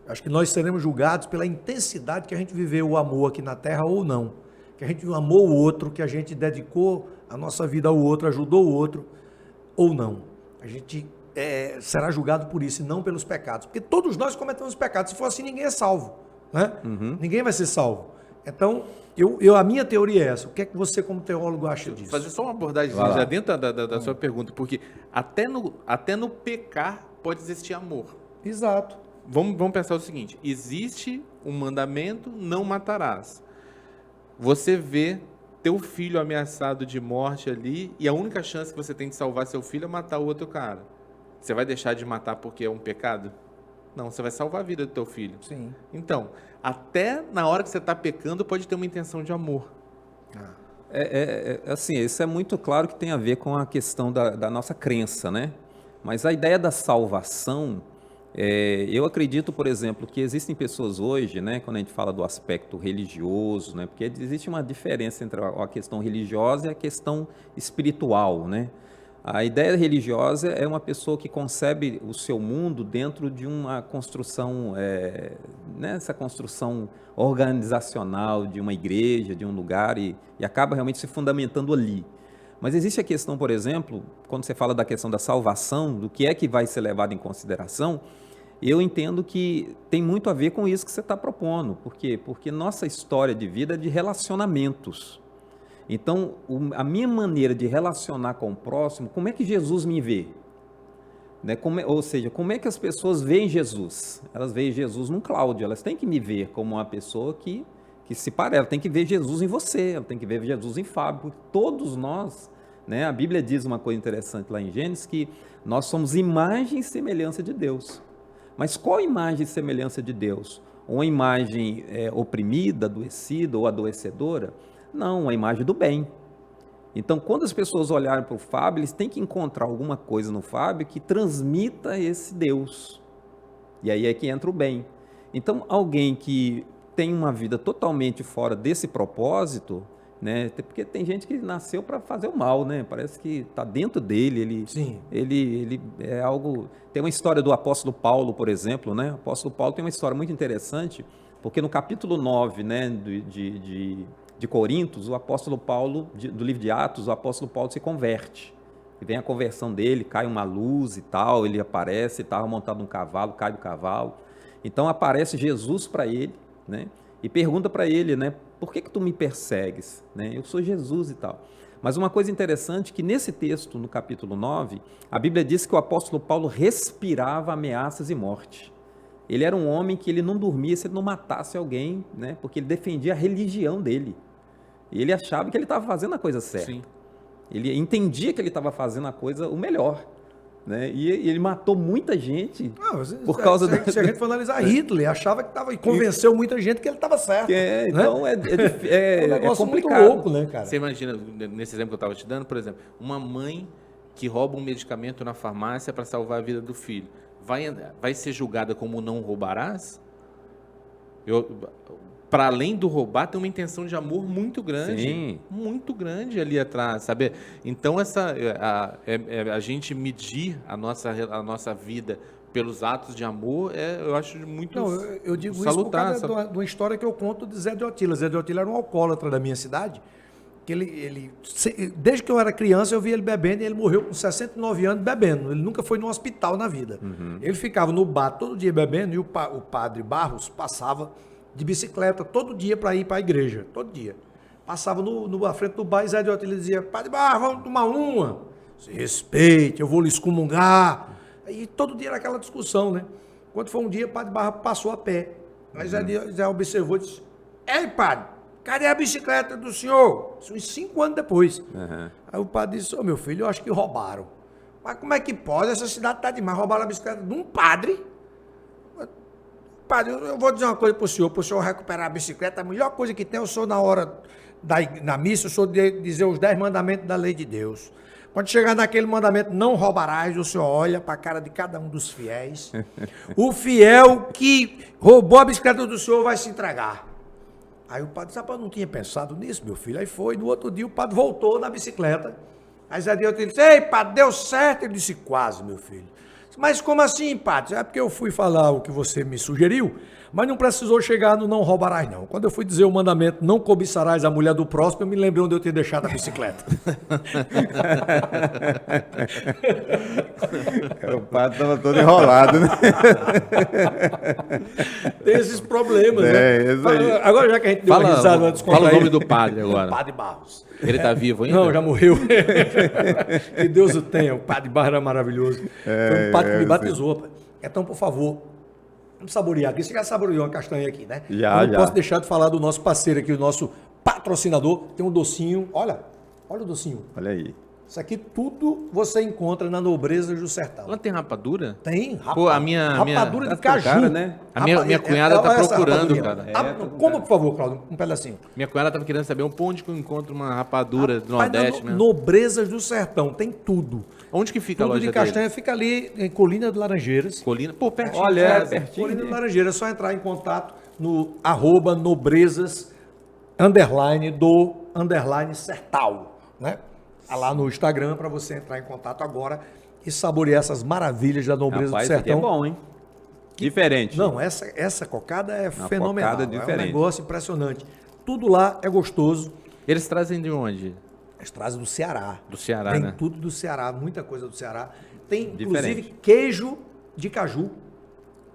Acho que nós seremos julgados pela intensidade que a gente viveu o amor aqui na terra ou não. Que a gente amou o outro, que a gente dedicou a nossa vida ao outro, ajudou o outro ou não. A gente será julgado por isso e não pelos pecados. Porque todos nós cometemos pecados. Se for assim, ninguém é salvo. Né? Ninguém vai ser salvo. Então, a minha teoria é essa. O que é que você, como teólogo, acha disso? Fazer só uma abordagem já dentro da sua pergunta, porque até no pecar pode existir amor. Exato. Vamos pensar o seguinte: existe um mandamento, não matarás. Você vê teu filho ameaçado de morte ali, e a única chance que você tem de salvar seu filho é matar o outro cara. Você vai deixar de matar porque é um pecado? Não, você vai salvar a vida do teu filho. Sim. Então, até na hora que você está pecando, pode ter uma intenção de amor. Assim, isso é muito claro que tem a ver com a questão da nossa crença, né? Mas a ideia da salvação, eu acredito, por exemplo, que existem pessoas hoje, né, quando a gente fala do aspecto religioso, né, porque existe uma diferença entre a questão religiosa e a questão espiritual, né? A ideia religiosa é uma pessoa que concebe o seu mundo dentro de uma construção, nessa construção organizacional de uma igreja, de um lugar, e acaba realmente se fundamentando ali. Mas existe a questão, por exemplo, quando você fala da questão da salvação, do que é que vai ser levado em consideração, eu entendo que tem muito a ver com isso que você está propondo. Por quê? Porque nossa história de vida é de relacionamentos. Então, a minha maneira de relacionar com o próximo, como é que Jesus me vê? Né? Ou seja, como é que as pessoas veem Jesus? Elas veem Jesus num Cláudio, elas têm que me ver como uma pessoa que se parece, ela tem que ver Jesus em você, ela tem que ver Jesus em Fábio, porque todos nós, né? A Bíblia diz uma coisa interessante lá em Gênesis, que nós somos imagem e semelhança de Deus. Mas qual imagem e semelhança de Deus? Uma imagem oprimida, adoecida ou adoecedora? Não, a imagem do bem. Então, quando as pessoas olharem para o Fábio, eles têm que encontrar alguma coisa no Fábio que transmita esse Deus. E aí é que entra o bem. Então, alguém que tem uma vida totalmente fora desse propósito, né? Porque tem gente que nasceu para fazer o mal, né? Parece que está dentro dele. Ele é algo. Tem uma história do apóstolo Paulo, por exemplo, né? O apóstolo Paulo tem uma história muito interessante, porque no capítulo 9, né, de Coríntios, o apóstolo Paulo, do livro de Atos, o apóstolo Paulo se converte. E vem a conversão dele, cai uma luz e tal, ele aparece, estava montado num cavalo, cai do cavalo. Então aparece Jesus para ele, né? E pergunta para ele, né? Por que tu me persegues? Né? Eu sou Jesus e tal. Mas uma coisa interessante, que nesse texto, no capítulo 9, a Bíblia diz que o apóstolo Paulo respirava ameaças e morte. Ele era um homem que ele não dormia se ele não matasse alguém, né? Porque ele defendia a religião dele. E ele achava que ele estava fazendo a coisa certa. Sim. Ele entendia que ele estava fazendo a coisa o melhor. Né? E ele matou muita gente por causa Se a gente for analisar, Hitler achava que estava e convenceu muita gente que ele estava certo. Então é um negócio complicado. muito louco, né, cara? Você imagina, nesse exemplo que eu estava te dando, por exemplo, uma mãe que rouba um medicamento na farmácia para salvar a vida do filho. Vai ser julgada como não roubarás? Para além do roubar, tem uma intenção de amor muito grande. Sim. Muito grande ali atrás, sabe? Então, a gente medir a nossa vida pelos atos de amor, eu acho muito salutar. Eu digo isso por causa de uma história que eu conto de Zé de Otila. Zé de Otila era um alcoólatra da minha cidade, que desde que eu era criança, eu via ele bebendo, e ele morreu com 69 anos bebendo. Ele nunca foi num hospital na vida. Uhum. Ele ficava no bar todo dia bebendo, e o padre Barros passava de bicicleta todo dia para ir para a igreja, todo dia. Passava na frente do bar e Zé de Otila dizia: Padre Barros, vamos tomar uma. Se respeite, eu vou lhe excomungar. E todo dia era aquela discussão, né? Quando foi um dia, o Padre Barros passou a pé. Aí Zé observou e disse: Ei, padre, cadê a bicicleta do senhor? Isso uns 5 anos depois. Uhum. Aí o padre disse: Ô, meu filho, eu acho que roubaram. Mas como é que pode? Essa cidade está demais. Roubaram a bicicleta de um padre. Padre, eu vou dizer uma coisa para o senhor recuperar a bicicleta. A melhor coisa que tem é o senhor, na hora na missa, o senhor dizer os 10 mandamentos da lei de Deus. Quando chegar naquele mandamento, não roubarás, o senhor olha para a cara de cada um dos fiéis. O fiel que roubou a bicicleta do senhor vai se entregar. Aí o padre disse: eu não tinha pensado nisso, meu filho. Aí foi, no outro dia o padre voltou na bicicleta. Aí Zé Deus disse: ei, padre, deu certo? Ele disse: quase, meu filho. Mas como assim, Pátio? É porque eu fui falar o que você me sugeriu, mas não precisou chegar no não roubarás, não. Quando eu fui dizer o mandamento, não cobiçarás a mulher do próximo, eu me lembrei onde eu tinha deixado a bicicleta. O padre estava todo enrolado, né? Tem esses problemas, É, né? isso aí. Agora, já que a gente deu uma risada Fala, antes fala o descontraída. nome do padre agora. Padre Barros. Ele tá vivo ainda? Não, já morreu. Que Deus o tenha. O Padre Barros era maravilhoso. Foi um padre que me batizou. Pai. Então, por favor, vamos saborear aqui. Você já saboreou uma castanha aqui, né? Já, Eu não já. posso deixar de falar do nosso parceiro aqui, o nosso patrocinador. Tem um docinho. Olha o docinho. Olha aí. Isso aqui tudo você encontra na Nobreza do Sertão. Ela tem rapadura? Tem Pô, a minha- rapadura Tá de caju. cara, né? A minha cunhada tá olha essa procurando, rapadurinha. cara. Coma, por favor, Claudio, um pedacinho. Minha cunhada tava querendo saber onde que eu encontro uma rapadura do Vai na Nordeste, né? Nobrezas do Sertão, tem tudo. Onde que fica a Tudo loja de castanha fica ali em Colina de Laranjeiras. Colina? Pô, pertinho. Olha, de casa. pertinho. Colina de Laranjeiras, é só entrar em contato no @nobrezas _sertal, né? Tá lá no Instagram para você entrar em contato agora e saborear essas maravilhas da Nobreza Rapaz, do isso aqui é Sertão. bom, hein? Diferente. Não, essa cocada é fenomenal. cocada É um diferente. negócio impressionante. Tudo lá é gostoso. Eles trazem de onde? Eles trazem do Ceará. Do Ceará, Tem né? tudo do Ceará, muita coisa do Ceará. Tem, Diferente. inclusive, queijo de caju.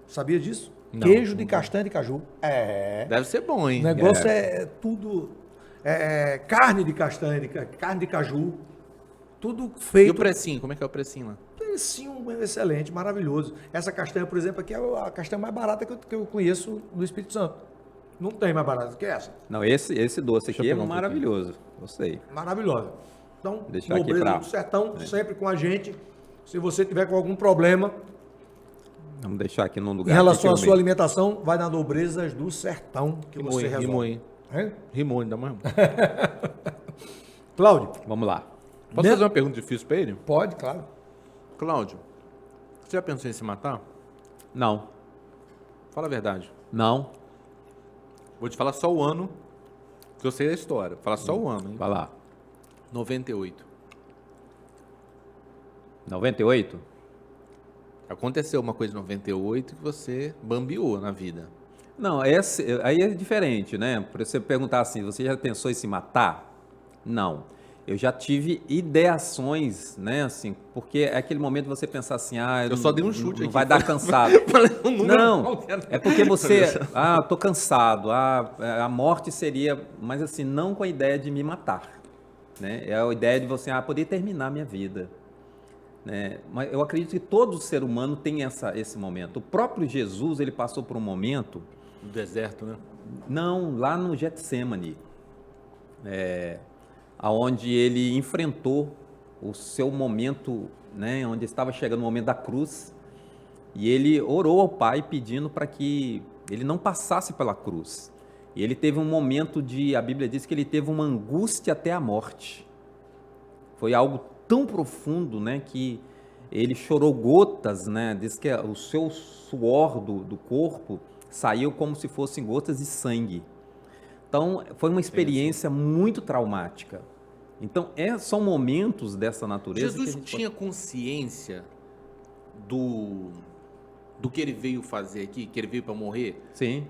Sabia disso? Não. Queijo de castanha de caju. É. Deve ser bom, hein? O negócio é tudo. Carne de castanha, carne de caju. Tudo E o feito. precinho? Como é que é o precinho lá? Precinho excelente, maravilhoso. Essa castanha, por exemplo, aqui é a castanha mais barata que eu conheço no Espírito Santo. Não tem mais barata que essa. Não, esse doce Deixa eu aqui é pegar um maravilhoso. Gostei. Maravilhosa. Então, Deixar aqui Nobreza pra- do Sertão, sempre com a gente. Se você tiver com algum problema Vamos deixar aqui num em lugar. relação à aqui que sua eu alimentação, vai na Nobrezas do Sertão que Rimou, você hein? resolve. Rimou, hein? Hein? Rimou, ainda mais. Cláudio, Vamos lá. Posso fazer uma pergunta difícil pra ele? pode, claro. Cláudio, você já pensou em se matar? Não. Fala a verdade. Não. Vou te falar só o ano, que eu sei da história. Vou falar só o ano, hein? Vai lá. 98. 98? Aconteceu uma coisa em 98 que você bambiou na vida. Não, aí é diferente, né? Por você perguntar assim, você já pensou em se matar? Não. Eu já tive ideações, né? Assim, porque é aquele momento de você pensar assim, Eu só dei um chute não aqui. vai dar cansado. Falei um número Não, qualquer. é porque você, tô cansado, a morte seria, mas assim, não com a ideia de me matar, né? É a ideia de você, poder terminar minha vida, né? Mas eu acredito que todo ser humano tem esse momento. O próprio Jesus, ele passou por um momento, No deserto, né? não, lá no Getsemane, aonde ele enfrentou o seu momento, né, onde estava chegando o momento da cruz, e ele orou ao Pai pedindo para que ele não passasse pela cruz. E ele teve um momento a Bíblia diz que ele teve uma angústia até a morte. Foi algo tão profundo, né, que ele chorou gotas, né, diz que o seu suor do corpo saiu como se fossem gotas de sangue. Então, foi uma experiência muito traumática. Então, são momentos dessa natureza Jesus que a gente tinha consciência do que ele veio fazer aqui, que ele veio para morrer? Sim.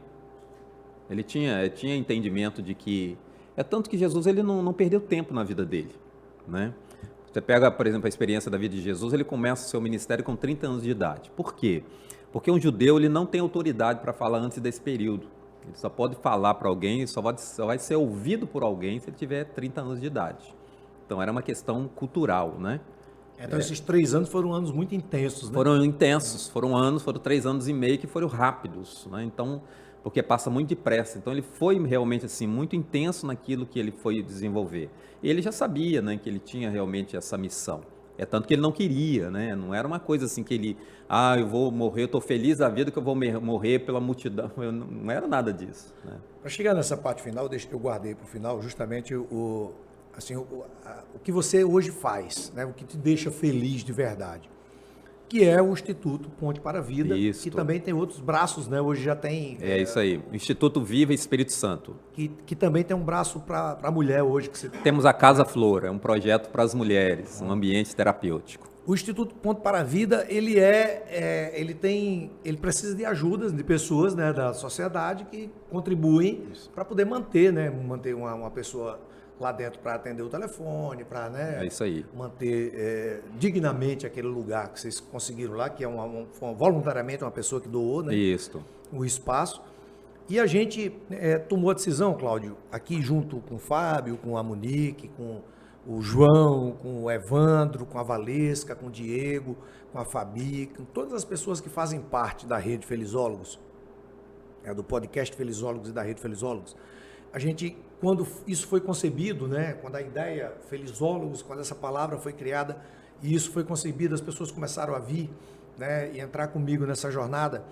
Ele tinha entendimento de que... É tanto que Jesus ele não perdeu tempo na vida dele, né? Você pega, por exemplo, a experiência da vida de Jesus, ele começa o seu ministério com 30 anos de idade. Por quê? Porque um judeu ele não tem autoridade para falar antes desse período. Ele só pode falar para alguém, só vai ser ouvido por alguém se ele tiver 30 anos de idade. Então, era uma questão cultural, né? Então, esses 3 anos foram anos muito intensos, né? Foram intensos, foram 3 anos e meio que foram rápidos, né? Então, porque passa muito depressa. Então, ele foi realmente assim muito intenso naquilo que ele foi desenvolver. E ele já sabia, né, que ele tinha realmente essa missão. É tanto que ele não queria, né? Não era uma coisa assim que ele, eu vou morrer, eu estou feliz da vida que eu vou morrer pela multidão. Não era nada disso, né? Para chegar nessa parte final, eu guardei para o final justamente o que você hoje faz, né? O que te deixa feliz de verdade, que é o Instituto Ponte para a Vida, Isso. que também tem outros braços, né? Hoje já tem... É isso aí. Instituto Viva Espírito Santo. Que também tem um braço para a mulher hoje. Que você... Temos a Casa Flor, é um projeto para as mulheres, um ambiente terapêutico. O Instituto Ponto para a Vida, ele precisa de ajudas de pessoas, né, da sociedade que contribuem para poder manter, né, uma pessoa lá dentro para atender o telefone, para, né, É isso aí. manter dignamente aquele lugar que vocês conseguiram lá, que é voluntariamente uma pessoa que doou, né, Isso. o espaço. E a gente tomou a decisão, Cláudio, aqui junto com o Fábio, com a Monique, com o João, com o Evandro, com a Valesca, com o Diego, com a Fabi, com todas as pessoas que fazem parte da Rede Felizólogos, do podcast Felizólogos e da Rede Felizólogos. A gente, quando isso foi concebido, né, quando a ideia Felizólogos, quando essa palavra foi criada e isso foi concebido, as pessoas começaram a vir, né, e entrar comigo nessa jornada.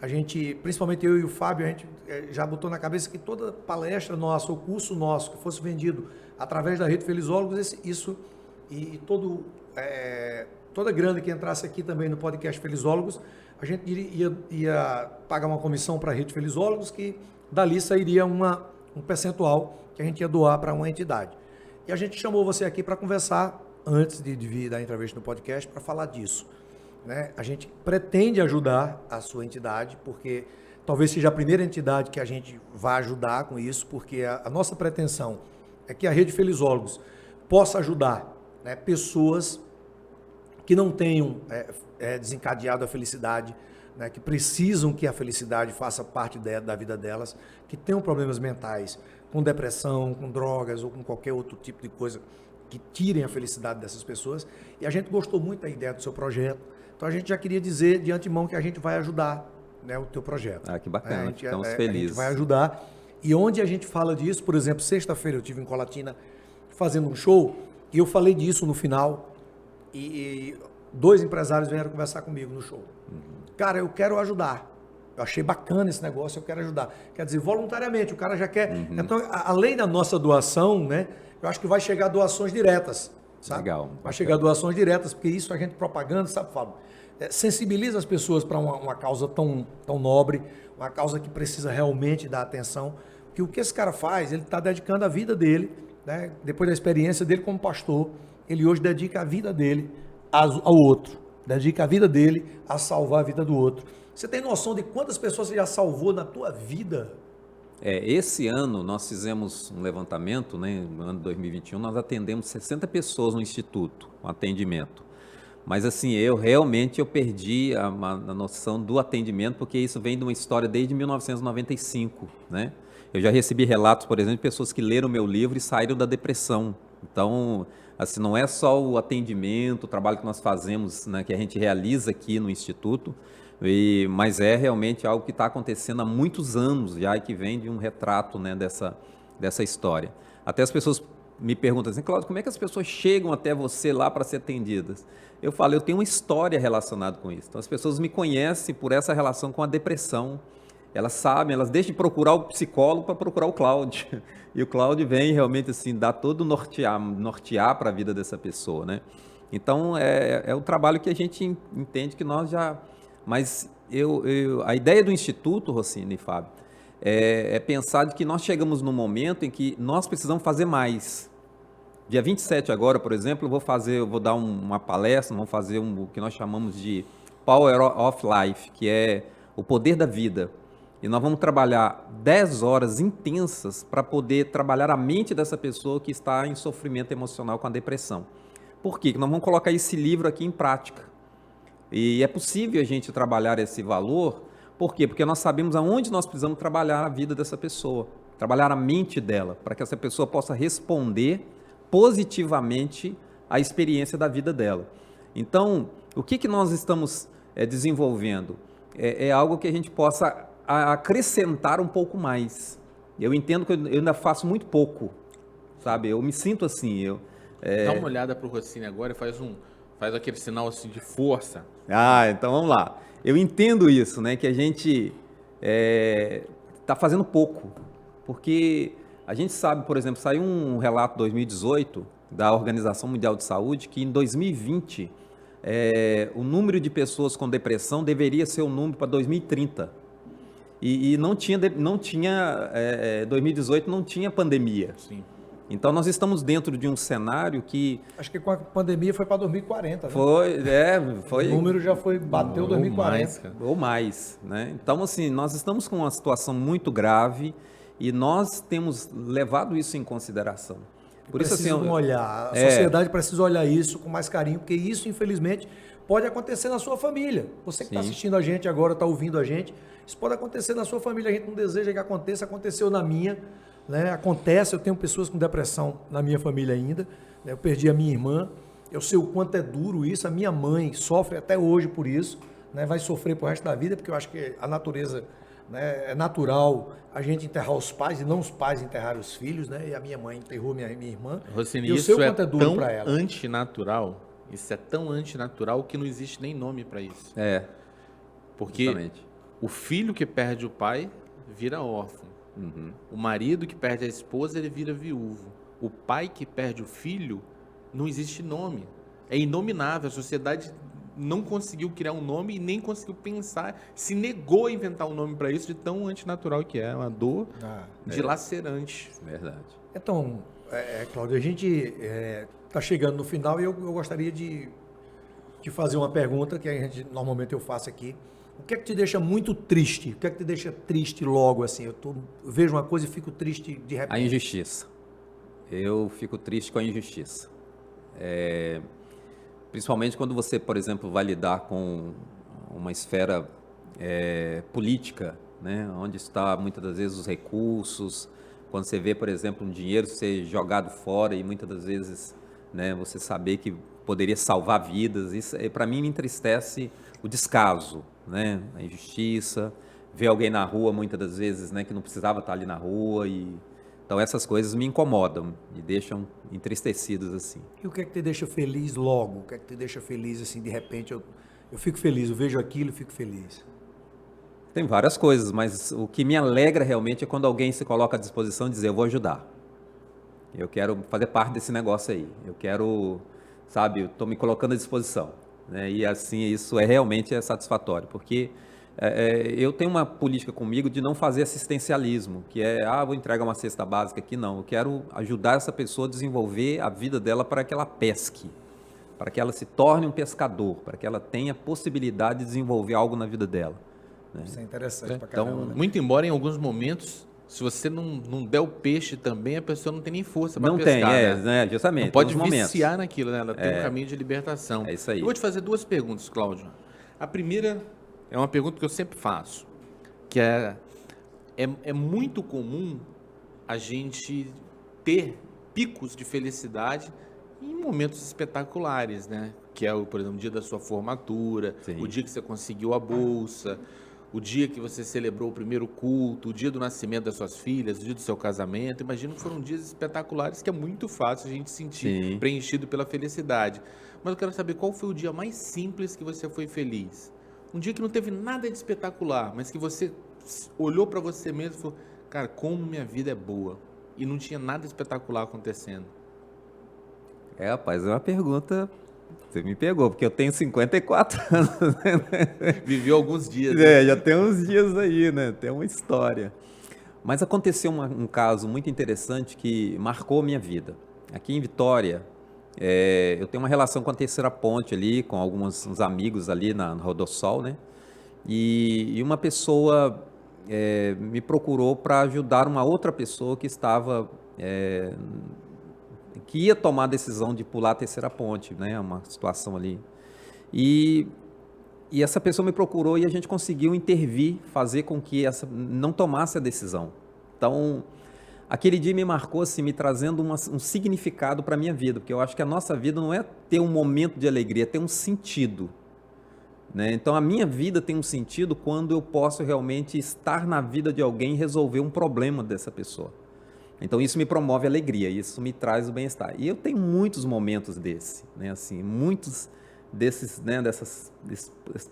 A gente, principalmente eu e o Fábio, a gente já botou na cabeça que toda palestra nossa, ou curso nosso que fosse vendido através da Rede Felizólogos, toda grana que entrasse aqui também no podcast Felizólogos, a gente ia pagar uma comissão para a Rede Felizólogos, que dali sairia um percentual que a gente ia doar para uma entidade. E a gente chamou você aqui para conversar, antes de vir dar entrevista no podcast, para falar disso. Né? A gente pretende ajudar a sua entidade, porque talvez seja a primeira entidade que a gente vai ajudar com isso, porque a nossa pretensão é que a Rede Felizólogos possa ajudar, né, pessoas que não tenham desencadeado a felicidade, né, que precisam que a felicidade faça parte da vida delas, que tenham problemas mentais, com depressão, com drogas ou com qualquer outro tipo de coisa que tirem a felicidade dessas pessoas. E a gente gostou muito da ideia do seu projeto. Então a gente já queria dizer de antemão que a gente vai ajudar, né, o teu projeto. Ah, que bacana, estamos A felizes. gente vai ajudar. E onde a gente fala disso, por exemplo, sexta-feira eu estive em Colatina fazendo um show e eu falei disso no final e 2 empresários vieram conversar comigo no show. Cara, eu quero ajudar. Eu achei bacana esse negócio, eu quero ajudar. Quer dizer, voluntariamente, o cara já quer... Então, além da nossa doação, né, eu acho que vai chegar doações diretas. Sabe? Legal. Vai chegar doações diretas, porque isso a gente propaganda, sabe, Fábio? Sensibiliza as pessoas para uma causa tão nobre, uma causa que precisa realmente dar atenção. Que o que esse cara faz, ele está dedicando a vida dele, né? Depois da experiência dele como pastor, ele hoje dedica a vida dele ao outro, dedica a vida dele a salvar a vida do outro. Você tem noção de quantas pessoas você já salvou na tua vida? Esse ano nós fizemos um levantamento, né, no ano de 2021, nós atendemos 60 pessoas no Instituto, um atendimento. Mas assim, eu perdi a noção do atendimento, porque isso vem de uma história desde 1995, né? Eu já recebi relatos, por exemplo, de pessoas que leram o meu livro e saíram da depressão. Então, assim, não é só o atendimento, o trabalho que nós fazemos, né, que a gente realiza aqui no Instituto, mas é realmente algo que está acontecendo há muitos anos já e que vem de um retrato, né, dessa história. Até as pessoas me perguntam assim, Cláudio, como é que as pessoas chegam até você lá para ser atendidas? Eu falo, eu tenho uma história relacionada com isso. Então as pessoas me conhecem por essa relação com a depressão. Elas sabem, elas deixam de procurar o psicólogo para procurar o Cláudio. E o Cláudio vem realmente assim, dar todo nortear para a vida dessa pessoa, né? Então é o trabalho que a gente entende que nós já... Mas a ideia do Instituto, Rossini e Fábio, é pensar de que nós chegamos num momento em que nós precisamos fazer mais. Dia 27 agora, por exemplo, eu vou dar uma palestra, vamos fazer o que nós chamamos de Power of Life, que é o poder da vida. E nós vamos trabalhar 10 horas intensas para poder trabalhar a mente dessa pessoa que está em sofrimento emocional com a depressão. Por quê? Porque nós vamos colocar esse livro aqui em prática. E é possível a gente trabalhar esse valor, por quê? Porque nós sabemos aonde nós precisamos trabalhar a vida dessa pessoa, trabalhar a mente dela, para que essa pessoa possa responder positivamente à experiência da vida dela. Então, o que nós estamos desenvolvendo? É algo que a gente possa acrescentar um pouco mais. Eu entendo que eu ainda faço muito pouco, sabe? Eu me sinto assim. Dá uma olhada para o Rossini agora e faz aquele sinal assim de força. Então vamos lá. Eu entendo isso, né? Que a gente está fazendo pouco, porque a gente sabe, por exemplo, saiu um relato 2018 da Organização Mundial de Saúde que em 2020 o número de pessoas com depressão deveria ser o número para 2030. E não tinha 2018 não tinha pandemia. Sim. Então nós estamos dentro de um cenário que Acho que com a pandemia foi para 2040, né? foi O número já bateu Ou 2040. mais, cara. ou mais, né? Então, assim, nós estamos com uma situação muito grave e nós temos levado isso em consideração. Por isso, assim, Precisa olhar. A sociedade precisa olhar isso com mais carinho, porque isso, infelizmente, pode acontecer na sua família. Você que está Sim. assistindo a gente agora, está ouvindo a gente, isso pode acontecer na sua família. A gente não deseja que aconteça, aconteceu na minha, né? Acontece, eu tenho pessoas com depressão na minha família ainda, né? Eu perdi a minha irmã, eu sei o quanto é duro isso, a minha mãe sofre até hoje por isso, né? Vai sofrer pro resto da vida, porque eu acho que a natureza, né, é natural a gente enterrar os pais e não os pais enterrarem os filhos, né? E a minha mãe enterrou minha irmã. Rocine, E eu sei o isso é quanto é duro tão para ela. antinatural, isso é tão antinatural que não existe nem nome para isso. Porque justamente. o filho que perde o pai vira órfão. O marido que perde a esposa, ele vira viúvo. O pai que perde o filho, não existe nome. É inominável. A sociedade não conseguiu criar um nome e nem conseguiu pensar, se negou a inventar um nome para isso, de tão antinatural que é. Uma dor dilacerante. Verdade. Então, Cláudio, a gente está chegando no final e eu gostaria de fazer uma pergunta que normalmente eu faço aqui. O que é que te deixa muito triste? O que é que te deixa triste logo assim? Eu vejo uma coisa e fico triste de repente. A injustiça. Eu fico triste com a injustiça. Principalmente quando você, por exemplo, vai lidar com uma esfera política, né, onde está muitas das vezes os recursos, quando você vê, por exemplo, um dinheiro ser jogado fora e muitas das vezes, né, você saber que poderia salvar vidas, isso para mim me entristece o descaso, né, a injustiça, ver alguém na rua muitas das vezes, né, que não precisava estar ali na rua então essas coisas me incomodam, me deixam entristecidos assim. E o que é que te deixa feliz logo? O que é que te deixa feliz assim, de repente eu fico feliz, eu vejo aquilo e fico feliz? Tem várias coisas, mas o que me alegra realmente é quando alguém se coloca à disposição de dizer, eu vou ajudar. Eu quero fazer parte desse negócio aí. Eu quero, sabe, eu estou me colocando à disposição. Né? E assim, isso realmente satisfatório, porque eu tenho uma política comigo de não fazer assistencialismo, que vou entregar uma cesta básica aqui, não. Eu quero ajudar essa pessoa a desenvolver a vida dela para que ela pesque, para que ela se torne um pescador, para que ela tenha possibilidade de desenvolver algo na vida dela. Né? Isso é interessante pra Então, caramba, né? muito embora em alguns momentos, se você não der o peixe também, a pessoa não tem nem força para Não pescar. tem, né? Justamente. Não pode nos momentos. viciar naquilo, né? Ela tem um caminho de libertação. É isso aí. Eu vou te fazer duas perguntas, Cláudio. A primeira é uma pergunta que eu sempre faço, que é muito comum a gente ter picos de felicidade em momentos espetaculares, né? Que é, por exemplo, o dia da sua formatura, Sim. o dia que você conseguiu a bolsa, o dia que você celebrou o primeiro culto, o dia do nascimento das suas filhas, o dia do seu casamento. Imagino que foram dias espetaculares que é muito fácil a gente sentir Sim. preenchido pela felicidade. Mas eu quero saber qual foi o dia mais simples que você foi feliz. Um dia que não teve nada de espetacular, mas que você olhou para você mesmo e falou, cara, como minha vida é boa. E não tinha nada espetacular acontecendo. Rapaz, é uma pergunta... Você me pegou, porque eu tenho 54 anos. Viveu alguns dias. Né? Já tem uns dias aí, né? Tem uma história. Mas aconteceu um caso muito interessante que marcou minha vida. Aqui em Vitória, eu tenho uma relação com a Terceira Ponte ali, com uns amigos ali na Rodossol, né? E uma pessoa me procurou para ajudar uma outra pessoa que estava... que ia tomar a decisão de pular a Terceira Ponte, né? Uma situação ali. E essa pessoa me procurou e a gente conseguiu intervir, fazer com que essa não tomasse a decisão. Então, aquele dia me marcou, assim, me trazendo um significado para a minha vida, porque eu acho que a nossa vida não é ter um momento de alegria, é ter um sentido. Né? Então, a minha vida tem um sentido quando eu posso realmente estar na vida de alguém e resolver um problema dessa pessoa. Então, isso me promove alegria, isso me traz o bem-estar. E eu tenho muitos momentos né? Assim, muitos desses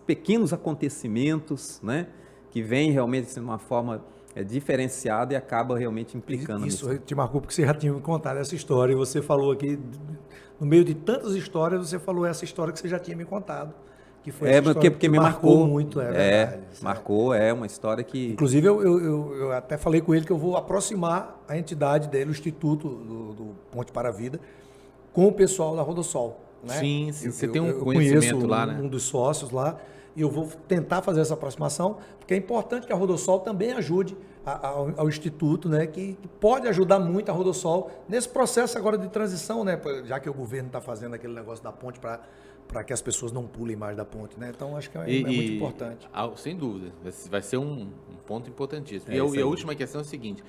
pequenos acontecimentos, né? Que vêm realmente de uma forma diferenciada e acaba realmente implicando nisso. nisso. Isso te marcou porque você já tinha me contado essa história e você falou aqui, no meio de tantas histórias, você falou essa história que você já tinha me contado, que foi essa história porque que me marcou muito, é verdade. Marcou, é uma história que... Inclusive, eu até falei com ele que eu vou aproximar a entidade dele, o Instituto do Ponte para a Vida, com o pessoal da Rodossol. Né? Sim, você tem eu conhecimento conheço lá, né? um dos sócios lá, e eu vou tentar fazer essa aproximação, porque é importante que a Rodossol também ajude ao Instituto, né, que pode ajudar muito a Rodossol nesse processo agora de transição, né, já que o governo está fazendo aquele negócio da ponte para que as pessoas não pulem mais da ponte. Né? Então, acho que é muito importante. Sem dúvida, vai ser um ponto importantíssimo. E a última questão é o seguinte,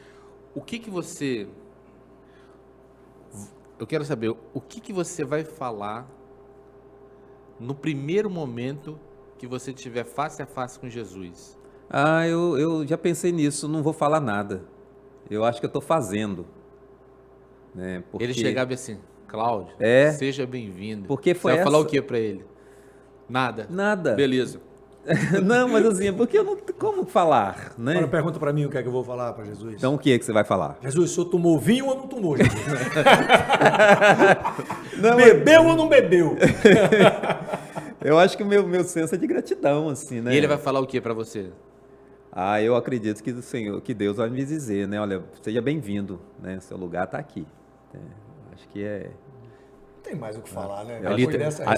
o que você... Eu quero saber, o que você vai falar no primeiro momento que você estiver face a face com Jesus? Eu já pensei nisso, não vou falar nada. Eu acho que eu estou fazendo. Né? Porque... Ele chegava assim, Cláudio, seja bem-vindo. Porque foi Você vai falar o que para ele? Nada? Nada. Beleza. Não, mas assim, porque eu não... Como falar, né? Agora pergunta para mim o que é que eu vou falar para Jesus. Então o que é que você vai falar? Jesus, o senhor tomou vinho ou não tomou, Jesus? Bebeu ou não bebeu? Eu acho que o meu senso é de gratidão, assim, né? E ele vai falar o que para você? Eu acredito que o Senhor, que Deus vai me dizer, né? Olha, seja bem-vindo, né? Seu lugar está aqui. Acho que Não tem mais o que falar, né?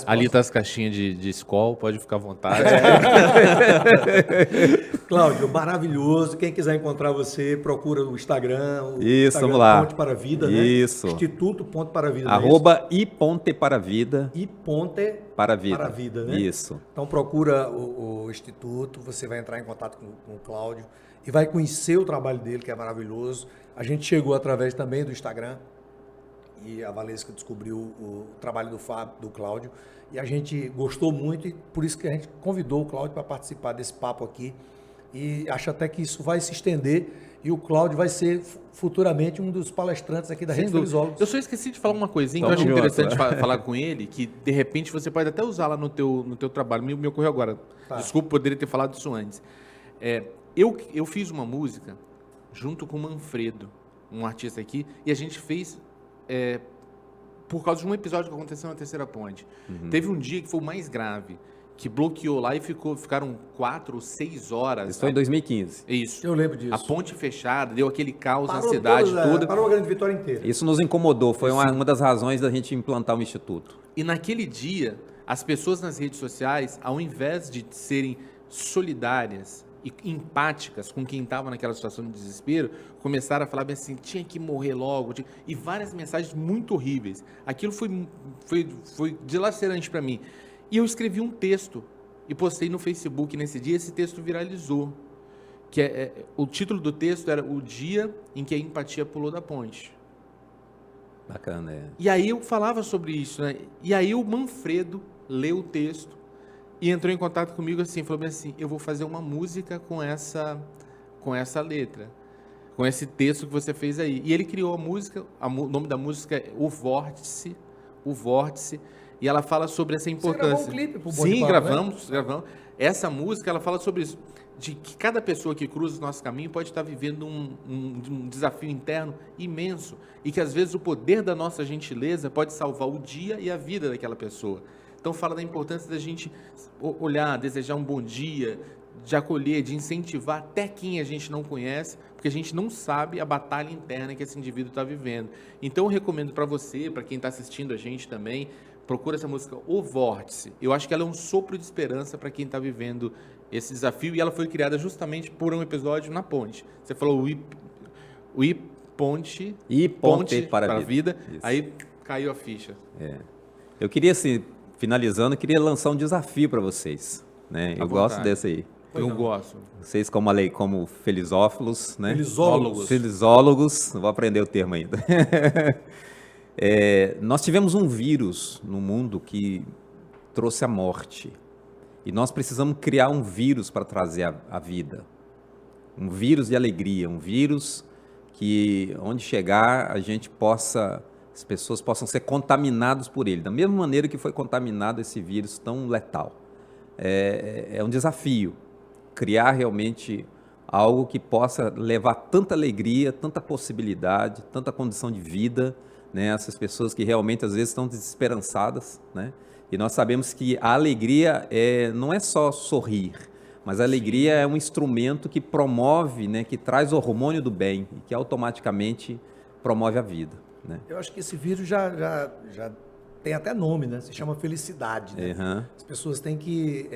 Ali tá as caixinhas de Skol, pode ficar à vontade. Cláudio, maravilhoso. Quem quiser encontrar você, procura o Instagram. Isso, Instagram vamos lá. Ponte para a Vida, Isso. Né? Instituto Ponte para a Vida. @iponte para a vida. iponte para a vida. Para a vida, né? Isso. Então procura o Instituto, você vai entrar em contato com o Cláudio e vai conhecer o trabalho dele, que é maravilhoso. A gente chegou através também do Instagram. E a Valesca descobriu o trabalho do Fábio, do Cláudio, e a gente gostou muito, e por isso que a gente convidou o Cláudio para participar desse papo aqui, e acho até que isso vai se estender, e o Cláudio vai ser futuramente um dos palestrantes aqui da Rede Felizólogos. Eu só esqueci de falar uma coisinha que eu acho interessante falar com ele, que de repente você pode até usar lá no teu trabalho, me ocorreu agora, desculpa, poderia ter falado isso antes. Eu fiz uma música junto com o Manfredo, um artista aqui, e a gente fez... por causa de um episódio que aconteceu na Terceira Ponte. Teve um dia que foi o mais grave, que bloqueou lá e ficaram 4 ou 6 horas. Isso foi em 2015. Isso. Eu lembro disso. A ponte fechada, deu aquele caos na cidade toda. Parou a Grande Vitória inteira. Isso nos incomodou, foi uma das razões da gente implantar o Instituto. E naquele dia, as pessoas nas redes sociais, ao invés de serem solidárias e empáticas com quem estava naquela situação de desespero, começaram a falar bem assim, tinha que morrer logo, e várias mensagens muito horríveis. Aquilo foi dilacerante para mim. E eu escrevi um texto e postei no Facebook nesse dia, esse texto viralizou. O título do texto era O Dia em que a Empatia Pulou da Ponte. Bacana, E aí eu falava sobre isso, né? E aí o Manfredo leu o texto e entrou em contato comigo assim, falou bem assim, eu vou fazer uma música com essa letra, com esse texto que você fez aí. E ele criou a música, o nome da música é O Vórtice, e ela fala sobre essa importância. Você gravou um clipe pro Bom Sim, de Papo, gravamos. Essa música, ela fala sobre isso, de que cada pessoa que cruza o nosso caminho pode estar vivendo um desafio interno imenso, e que às vezes o poder da nossa gentileza pode salvar o dia e a vida daquela pessoa. Então fala da importância da gente olhar, desejar um bom dia, de acolher, de incentivar até quem a gente não conhece, porque a gente não sabe a batalha interna que esse indivíduo está vivendo. Então eu recomendo para você, para quem está assistindo a gente também, procura essa música O Vórtice. Eu acho que ela é um sopro de esperança para quem está vivendo esse desafio, e ela foi criada justamente por um episódio na ponte. Você falou ponte para a vida, isso. Aí caiu a ficha. Eu queria, assim, finalizando, eu queria lançar um desafio para vocês. Né? Eu gosto desse aí. Eu gosto. Vocês, como felizófilos, né? Felizólogos. Não vou aprender o termo ainda. Nós tivemos um vírus no mundo que trouxe a morte. E nós precisamos criar um vírus para trazer a vida. Um vírus de alegria, um vírus que, onde chegar, as pessoas possam ser contaminadas por ele, da mesma maneira que foi contaminado esse vírus tão letal. É um desafio criar realmente algo que possa levar tanta alegria, tanta possibilidade, tanta condição de vida, né? Essas pessoas que realmente às vezes estão desesperançadas, né? E nós sabemos que a alegria não é só sorrir, mas a alegria é um instrumento que promove, né? Que traz o hormônio do bem e que automaticamente promove a vida, né? Eu acho que esse vírus já tem até nome, né? Se chama felicidade, né? Uhum. As pessoas têm que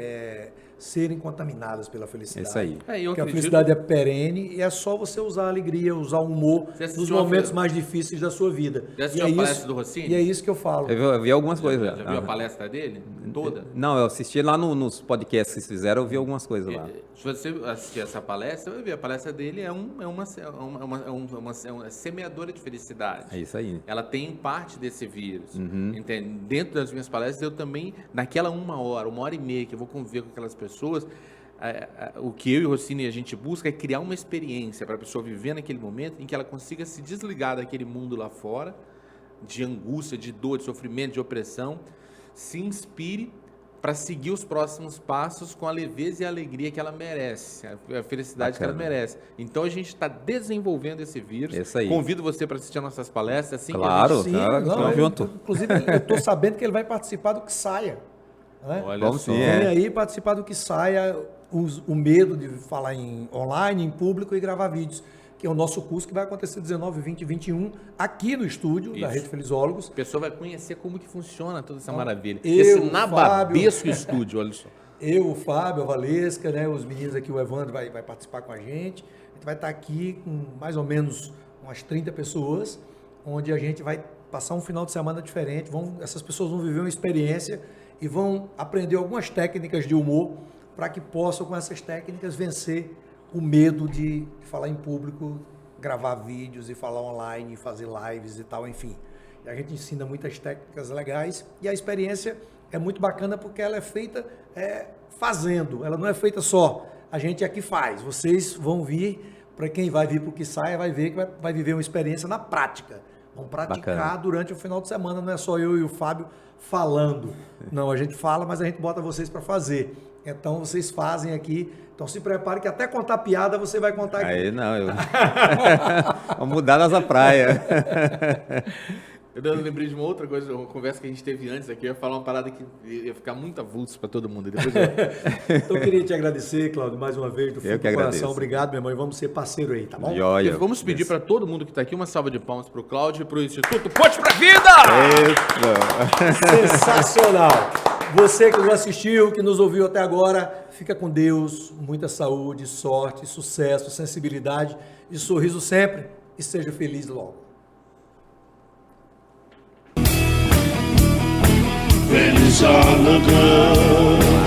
serem contaminadas pela felicidade. Isso aí. Eu Porque a acredito- felicidade é perene e é só você usar a alegria, usar o humor Você assistiu nos uma momentos vez- mais difíceis da sua vida. Você assistiu E é a palestra isso- do Rossini? E é isso que eu falo. Eu vi algumas coisas. Já viu a Aham. palestra dele? Toda? Não, eu assisti lá nos podcasts que vocês fizeram, eu vi algumas coisas lá. Se você assistir essa palestra, você vai ver. A palestra dele é uma semeadora de felicidade. É isso aí. Ela tem parte desse vírus. Uhum. Entende? Dentro das minhas palestras, eu também, naquela 1 hora, 1 hora e meia que eu vou conviver com aquelas pessoas, o que eu e o Rossini a gente busca é criar uma experiência para a pessoa viver naquele momento em que ela consiga se desligar daquele mundo lá fora, de angústia, de dor, de sofrimento, de opressão, se inspire para seguir os próximos passos com a leveza e a alegria que ela merece, a felicidade que ela Bacana. merece. Então a gente está desenvolvendo esse vírus. Isso aí. Convido você para assistir as nossas palestras. Assim Claro. Sim, Tá, não, tamo junto. Inclusive, eu estou sabendo que ele vai participar do Que Saia. Né? Olha Vamos só. sim, Vem aí participar do Que Saia, o medo de falar online, em público e gravar vídeos, que é o nosso curso que vai acontecer 19, 20 e 21 aqui no estúdio da Isso. Rede Felizólogos. A pessoa vai conhecer como que funciona toda essa Então, maravilha. eu, Esse Fábio- nababesco estúdio, olha só. Eu, o Fábio, a Valesca, né, os meninos aqui, o Evandro vai participar com a gente. A gente vai estar aqui com mais ou menos umas 30 pessoas, onde a gente vai passar um final de semana diferente. Essas pessoas vão viver uma experiência e vão aprender algumas técnicas de humor para que possam, com essas técnicas, vencer o medo de falar em público, gravar vídeos e falar online, fazer lives e tal, enfim. E a gente ensina muitas técnicas legais e a experiência é muito bacana porque ela é feita fazendo, ela não é feita só. A gente aqui faz. Vocês vão vir, para quem vai vir para o Que Saia, vai ver que vai viver uma experiência na prática. Vão praticar Bacana. durante o final de semana, não é só eu e o Fábio falando. Não, a gente fala, mas a gente bota vocês para fazer. Então vocês fazem aqui. Então se prepare que até contar piada você vai contar aqui. Aí não, vamos mudar nossa praia. Eu lembrei de uma outra coisa, uma conversa que a gente teve antes aqui. Eu ia falar uma parada que ia ficar muito avulso para todo mundo. E depois Então eu queria te agradecer, Cláudio, mais uma vez, do fundo Eu que do coração. agradeço. Obrigado, meu irmão, e vamos ser parceiro aí, tá bom? Joia. vamos pedir para todo mundo que está aqui uma salva de palmas para o Cláudio e para o Instituto Ponte para a Vida! Isso. Sensacional! Você que nos assistiu, que nos ouviu até agora, fica com Deus, muita saúde, sorte, sucesso, sensibilidade e sorriso sempre e seja feliz logo. Feliz on the good.